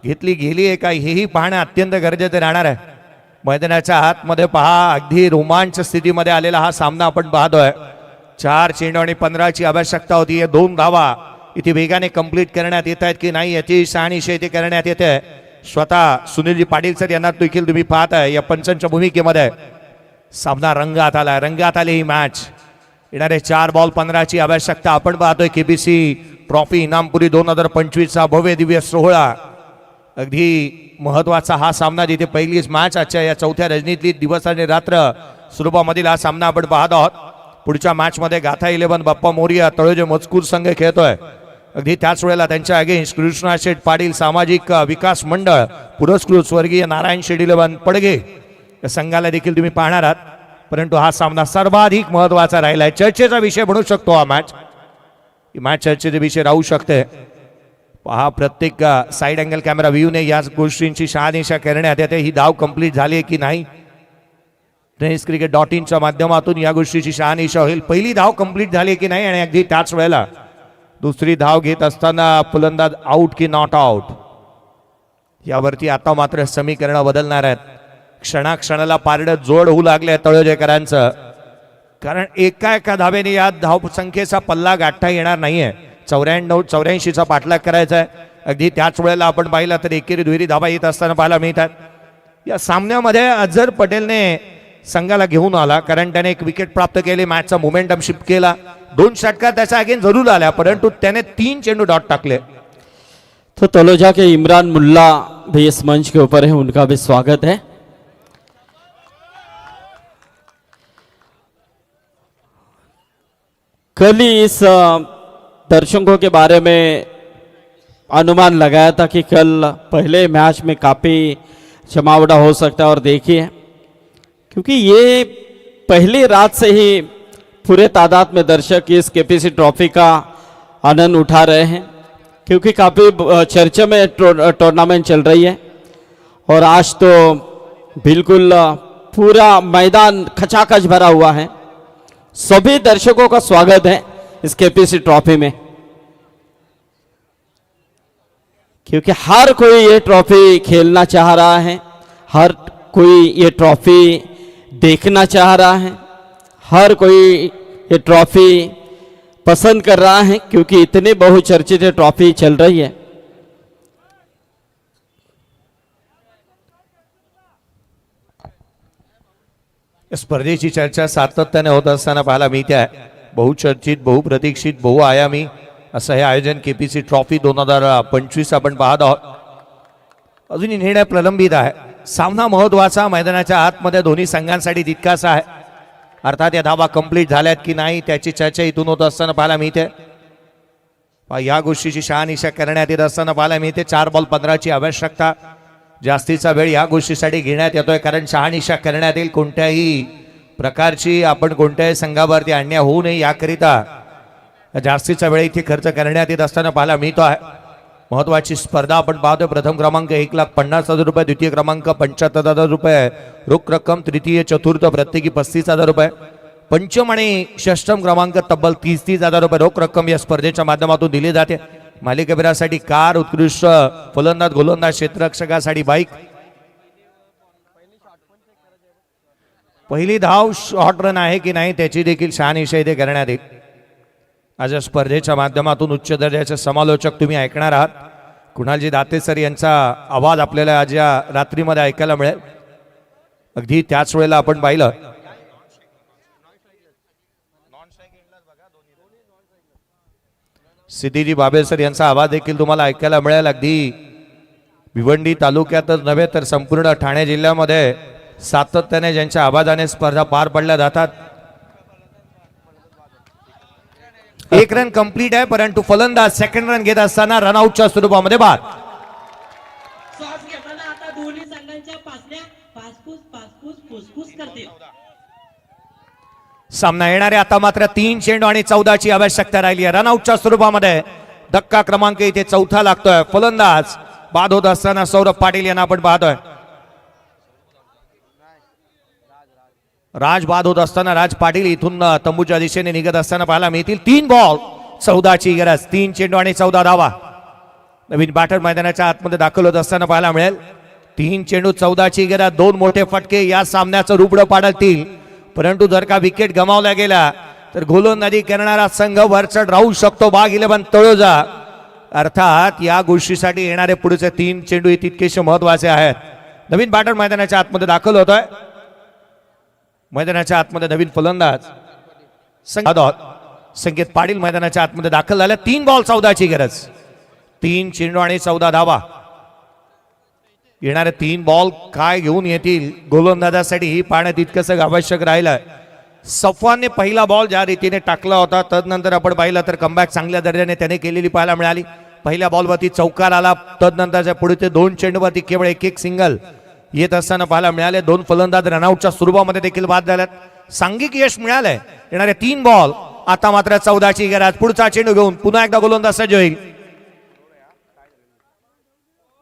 G: घेतली गेली आहे का हेही पाहणं अत्यंत गरजेचं राहणार आहे. मैदानाच्या आतमध्ये पहा, अगदी रोमांच स्थितीमध्ये आलेला हा सामना आपण पाहतोय. 4 चेंडू आणि 15ची आवश्यकता होती. या 2 धावा इथे वेगाने कंप्लीट करण्यात येत आहेत की नाही याची शहानिशा इथे करण्यात येते. स्वतः सुनीलजी पाटील सर यांना देखील तुम्ही पाहताय या पंचांच्या भूमिकेमध्ये. सामना रंगात आला. रंगात आली ही मॅच. येणारे 4 बॉल 15ची आवश्यकता. आपण पाहतोय केबीसी ट्रॉफी इनामपुरी 2025चा भव्य दिव्य सोहळा. अगदी महत्वाचा हा सामना, जिथे पहिलीच मॅच आजच्या या चौथ्या रजनीतली दिवस आणि रात्र स्वरूपामधील हा सामना आपण पाहत आहोत. पुढच्या मॅच मध्ये गाथा 11 बाप्पा मोरिया तळोजे मजकूर संघ खेळतोय. अगदी त्याच वेळेला त्यांच्या अगेन्स्ट कृष्णा शेठ पाटील सामाजिक विकास मंडळ पुरस्कृत स्वर्गीय नारायण शेठ 11 पडगे या संघाला देखील तुम्ही पाहणार आहात. परंतु हा सामना सर्वाधिक महत्वाचा राहिला आहे. चर्चेचा विषय बनू शकतो हा मॅच. ही मॅच चर्चेचे विषय राहू शकते. पहा, प्रत्येक साइड अँगल कॅमेरा व्ह्यूने या गोष्टींची शहानिशा करण्यात येते. ही धाव कंप्लीट झाली आहे की नाही. tenniscricket.in च्या माध्यमातून या गोष्टीची शहानिशा होईल. पहिली धाव कंप्लीट झाली की नाही आणि अगदी त्याच वेळेला दुसरी धाव घेत असताना फलंदाज आउट की नॉट आउट यावरती आता मात्र समीकरण बदलणार आहेत. क्षणाक्षणाला पारडं जोड होऊ लागले तळोजेकरांचं, कारण एका धावेने या धाव संख्येचा पल्ला गाठता येणार नाहीये. 84चा पाठलाग करायचा आहे. अगदी त्याच वेळेला आपण पाहिलं तर एकेरी दुहेरी धावा येत असताना पाहायला मिळतात. या सामन्यामध्ये अझर पटेलने संघाला घेऊन आला, कारण त्याने एक विकेट प्राप्त केली. मॅचचा मोमेंटम शिफ्ट केला. 2 षटकार त्याचा अगेन जरूर आल्या, परंतु त्याने 3 चेंडू डॉट टाकले.
B: तो तलोजा के इमरान मुल्ला भी इस मंच के ऊपर है, उनका भी स्वागत है. कल ही इस दर्शकों के बारे में अनुमान लगाया था कि कल पहले मैच में काफ़ी जमावड़ा हो सकता है, और देखिए क्योंकि ये पहली रात से ही पूरे तादाद में दर्शक इस केपीसी ट्रॉफी का आनंद उठा रहे हैं, क्योंकि काफ़ी चर्चा में टूर्नामेंट चल रही है. और आज तो बिल्कुल पूरा मैदान खचाखच भरा हुआ है. सभी दर्शकों का स्वागत है इस केपीसी ट्रॉफी में, क्योंकि हर कोई ये ट्रॉफी खेलना चाह रहा है, हर कोई ये ट्रॉफी देखना चाह रहा है, हर कोई ये ट्रॉफी पसंद कर रहा है, क्योंकि इतनी बहुचर्चित ट्रॉफी चल रही है.
G: स्पर्धेची चर्चा सातत्याने होत असताना पाहायला मिळते आहे. बहुचर्चित, बहुप्रतीक्षित, बहुआयामी असं हे आयोजन केपीसी ट्रॉफी 2025 आपण पाहत आहोत. अजूनही निर्णय प्रलंबित आहे. सामना महत्वाचा मैदानाच्या आतमध्ये दोन्ही संघांसाठी तितकाच आहे. अर्थात या धावा कंप्लीट झाल्यात की नाही त्याची चर्चा इथून होत असताना पाहायला मिळते. या गोष्टीची शहानिशा करण्यात येत असताना पाहायला मिळते. 4 बॉल 15ची आवश्यकता. जास्तीचा वेळ या गोष्टीसाठी घेण्यात येतोय, कारण शहानिशा करण्यात येईल. कोणत्याही प्रकारची आपण कोणत्याही संघावरती अन्याय होऊ नये याकरिता जास्तीचा वेळ इथे खर्च करण्यात येत असताना पाहायला मिळतो आहे. महत्वाची स्पर्धा आपण पाहतोय. प्रथम क्रमांक 1,50,000 रुपये, द्वितीय क्रमांक 75,000 रुपये रोख रक्कम, तृतीय चतुर्थ प्रत्येकी 35,000 रुपये, पंचम आणि षष्टम क्रमांक तब्बल 30,000 रुपये रोख रक्कम या स्पर्धेच्या माध्यमातून दिली जाते. मालिकेवीरासाठी कार, उत्कृष्ट फलंदाज गोलंदाज क्षेत्ररक्षकासाठी बाईक. पहिली धाव शॉर्ट रन आहे की नाही त्याची देखील शहानिशा इथे करण्यात येईल. आज या स्पर्धेच्या माध्यमातून उच्च दर्जाचे समालोचक तुम्ही ऐकणार आहात. कुणालजी दाते सर यांचा आवाज आपल्याला आज या रात्रीमध्ये ऐकायला मिळेल. अगदी त्याच वेळेला आपण पाहिलं सिद्धीजी बाबे सर यांचा आवाज देखील तुम्हाला ऐकायला मिळेल. अगदी भिवंडी तालुक्यातच नव्हे तर संपूर्ण ठाणे जिल्ह्यामध्ये सातत्याने ज्यांच्या आवाजाने स्पर्धा पार पडल्या जातात एक रन कंप्लीट आहे, परंतु फलंदाज सेकंड रन घेत असताना रनआउटच्या स्वरूपामध्ये बाद.
H: श्वास घेताना आता दोन्ही संघांच्या पासण्या पासपूस फुसफुस करतील.
G: सामना येणारे आता मात्र 3 चेंडू आणि 14 ची आवश्यकता राहिली आहे. रनआउटच्या स्वरूपामध्ये धक्का क्रमांक इथे चौथा लागतोय. फलंदाज बाद होत असताना सौरभ पाटील यांना आपण पाहतोय. राज बाद होत असताना राज पाटील इथून तंबूच्या दिशेने निघत असताना पाहायला मिळतील. 3 बॉल 14 ची गरज. 3 चेंडू आणि 14 धावा. नवीन बॅटर मैदानाच्या आतमध्ये दाखल होत असताना पाहायला मिळेल. 3 चेंडू 14 ची गरज. 2 मोठे फटके या सामन्याचं रुपडं पाडतील. परंतु जर का विकेट गमावला गेला तर गोलंदाजी करणारा संघ वरचढ राहू शकतो. बाग 11 तळोजा. अर्थात या गोष्टीसाठी येणारे पुढचे 3 चेंडू हे तितकेसे महत्वाचे आहेत. नवीन बॅटर मैदानाच्या आतमध्ये दाखल होतोय. मैदानाच्या आतमध्ये नवीन फलंदाज संकेत पाटील मैदानाच्या आतमध्ये दाखल झाल्या. 3 बॉल 14 ची गरज. 3 चेंडू आणि 14 धावा. येणारे 3 बॉल काय घेऊन येतील गोलंदाजासाठी ही पाहणं तितकंच आवश्यक राहिलं. सफवानने पहिला बॉल ज्या रीतीने टाकला होता, तदनंतर आपण पाहिलं तर कमबॅक चांगल्या दर्जाने त्याने केलेली पाहायला मिळाली. पहिल्या बॉलवरती चौकार आला. तदनंतरच्या पुढे ते 2 चेंडूवरती केवळ एक सिंगल येत असताना पाहायला मिळाले. 2 फलंदाज रनआउटच्या स्वरूपामध्ये देखील बाद झाल्यात. सांघिक यश मिळालंय. येणारे 3 बॉल आता मात्र 14 ची गरज. पुढचा चेंडू घेऊन पुन्हा एकदा गोलंदाज सज्ज होईल.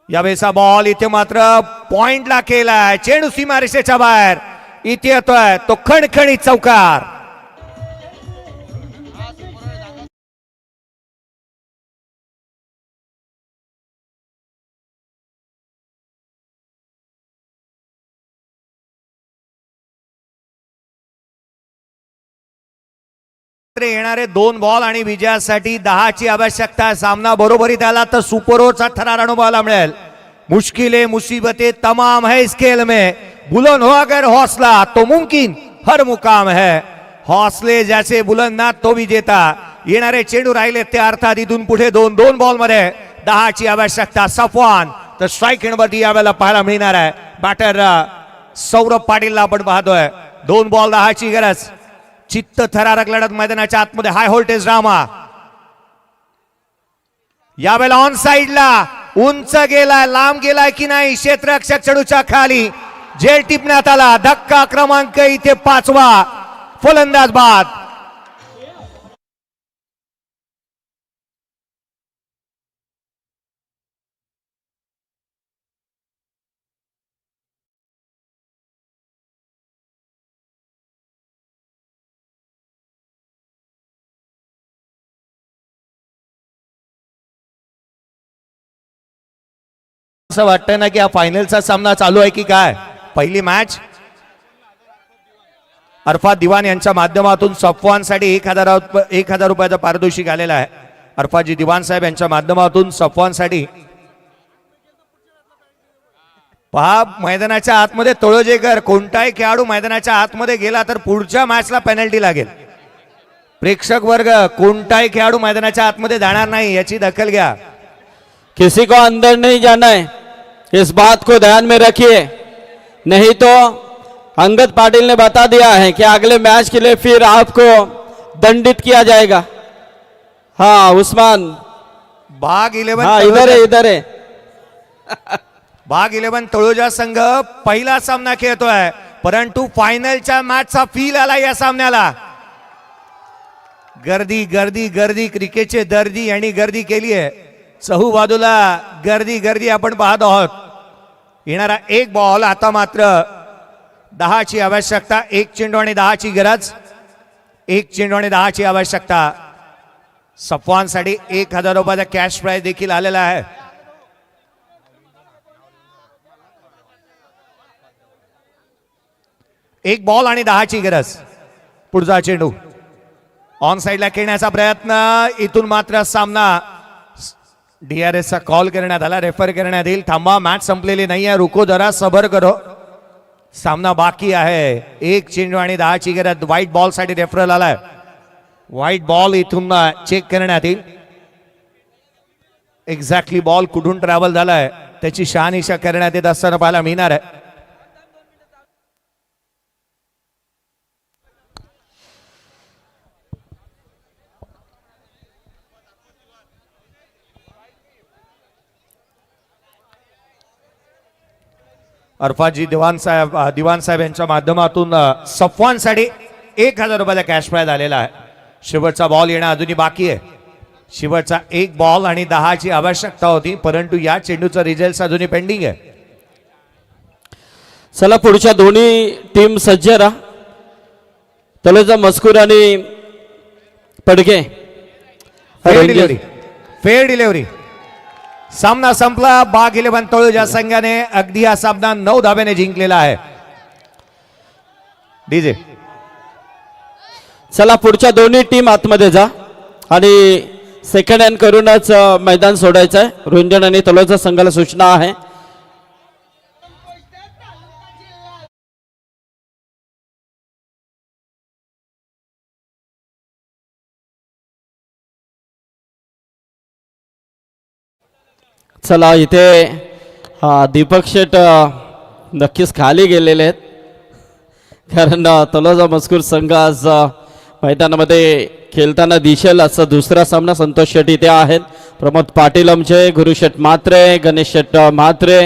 G: यावेळेचा बॉल इथे मात्र पॉइंटला केलाय. चेंडू सीमारेषेच्या बाहेर इथे येतोय तो खणखणीत चौकार. येणारे 2 बॉल आणि विजयासाठी 10 ची आवश्यकता. सामना बरोबरीत आला तर सुपर ओव्हरचा थरार अनुभवायला मिळेल. मुश्किलें मुसीबतें तमाम है इस खेल में, बुलंद हो अगर हौसला तो मुमकिन हर मुकाम है. हौसले जैसे बुलंद ना तो विजेता. येणारे चेंडू राहिले ते अर्थात इथून पुढे 2 बॉल मध्ये 10 ची आवश्यकता. सफवान तर स्ट्राईक एंडवरती यावेळेला पाहायला मिळणार आहे. बॅटर सौरभ पाटीलला आपण पाहतोय. 2 बॉल 10 ची गरज. चित्त थरारक लढत मैदानाच्या आतमध्ये. High voltage drama. यावेळेला ऑन साइडला उंच गेलाय, लांब गेलाय की नाही क्षेत्ररक्षक चेंडूच्या खाली झेल टिपण्यात आला. धक्का क्रमांक इथे 5वा. फलंदाज बाद. असं वाटतंय ना की हा फायनलचा सामना चालू आहे की काय. पहिली मॅच अरफात दिवान यांच्या माध्यमातून सफवानसाठी 1000 रुपयाचा पारितोषिक आलेला आहे. अरफातजी दिवान साहेब यांच्या माध्यमातून सफवानसाठी पहा मैदानाच्या आतमध्ये तळोजेकर. कोणताही खेळाडू मैदानाच्या आतमध्ये गेला तर पुढच्या मॅचला पेनल्टी लागेल. प्रेक्षक वर्ग कोणताही खेळाडू मैदानाच्या आतमध्ये जाणार नाही याची दखल घ्या.
B: किसी को अंदर नहीं जाना है, इस बात को ध्यान में रखिए. नहीं तो अंगद पाटिल ने बता दिया है कि अगले मैच के लिए फिर आपको दंडित किया जाएगा. हाँ उस्मान,
G: भाग 11.
B: हाँ इधर है.
G: भाग 11 तळोजा संघ पहिला सामना खेळतोय, परंतु फायनलच्या मॅचचा फील आला या सामन्याला. गर्दी गर्दी गर्दी क्रिकेटचे दर्दी यांनी गर्दी केली आहे. चहू बाजूला गर्दी गर्दी आपण पाहत आहोत. येणारा 1 बॉल आता मात्र 10 ची आवश्यकता. 1 चेंडू आणि 10 ची गरज. 1 चेंडू आणि 10 ची आवश्यकता. सफवानसाठी 1000 रुपयाचा कॅश प्राइज देखील आलेला आहे. एक बॉल आणि 10 ची गरज. पुढचा चेंडू ऑन साइडला खेळण्याचा प्रयत्न. इथून मात्र सामना DRS चा कॉल करण्यात आला. रेफर करण्यात येईल. थांबा, मॅच संपलेली नाही आहे. रुको जरा, सबर करो, सामना बाकी आहे. 1 चेंडू आणि 10 ची गरज. व्हाईट बॉल साठी रेफरल आलाय. व्हाईट बॉल इथून चेक करण्यात येईल. एक्झॅक्टली बॉल कुठून ट्रॅव्हल झालाय त्याची शहानिशा करण्यात येत असताना पाहायला मिळणार आहे. अरफाजी दिवाण साहेब यांच्या माध्यमातून सफवानसाठी 1000 रुपयाचा कॅश प्राइज आलेला आहे. शेवटचा बॉल येणं अजूनही बाकी आहे. शेवटचा 1 बॉल आणि 10ची आवश्यकता होती, परंतु या चेंडूचा रिझल्ट अजूनही पेंडिंग आहे.
B: चला पुढच्या दोन्ही टीम सज्ज राहा. तलोजा मस्कूर आणि पडगे.
G: Fair delivery. सामना संपला. बाग 11 तळोजा संघाने अगदी हा सामना 9 धाब्याने जिंकलेला आहे. डीजे
B: चला पुढच्या दोन्ही टीम आतमध्ये जा आणि सेकंड हँड करूनच मैदान सोडायचं आहे. रुंजन आणि तलोजा संघाला सूचना आहे. चला इथे दीपक शेट नक्कीच खाली गेलेले आहेत, कारण तलोजा मजकूर संघ आज मैदानामध्ये खेळताना दिसेल असा दुसरा सामना. संतोष शेट इथे आहेत, प्रमोद पाटील आमचे, गुरु शेट म्हात्रे, गणेश शेट म्हात्रे.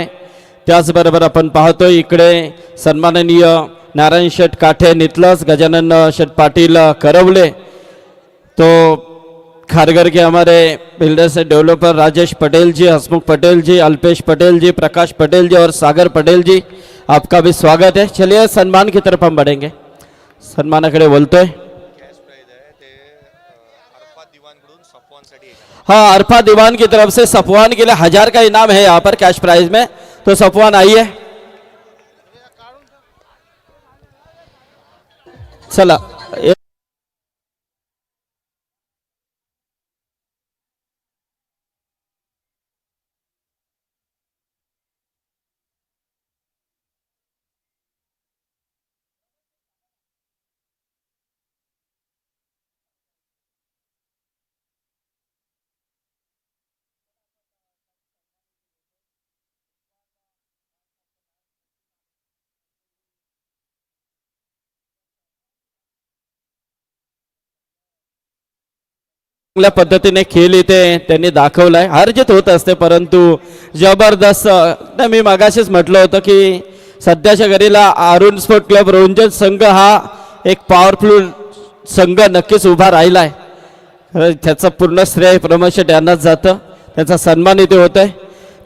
B: त्याचबरोबर आपण पाहतोय इकडे सन्माननीय नारायण शेट काठे नितलस, गजानन शेट पाटील करवले, तो खारगर के हमारे बिल्डर से डेवलपर राजेश पटेल जी, हसमुख पटेल जी, अल्पेश पटेल जी, प्रकाश पटेल जी और सागर पटेल जी, आपका भी स्वागत है. चलिए सम्मान की तरफ हम बढ़ेंगे. सन्मानाकडे बोलतोय. हाँ, अरफा दीवान की तरफ से सफवान के लिए 1000 का इनाम है यहाँ पर कैश प्राइज में. तो सफवान आइए. चला चांगल्या पद्धतीने खेळ इथे त्यांनी दाखवलाय. हार जीत होत असते, परंतु जबरदस्त. मी मागाशीच म्हटलं होतं की सध्याच्या घडीला अरुण स्पोर्ट क्लब रोंजन संघ हा एक पॉवरफुल संघ नक्कीच उभा राहिलाय. त्याचं पूर्ण श्रेय प्रमोद शेट यांनाच जातं, त्याचा सन्मान इथे होत आहे.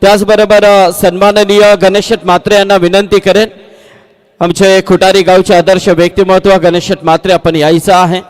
B: त्याचबरोबर सन्माननीय गणेश शेट म्हात्रे यांना विनंती करेन, आमचे खुटारी गावचे आदर्श व्यक्तिमत्व गणेश शेट म्हात्रे आपण यायचं आहे.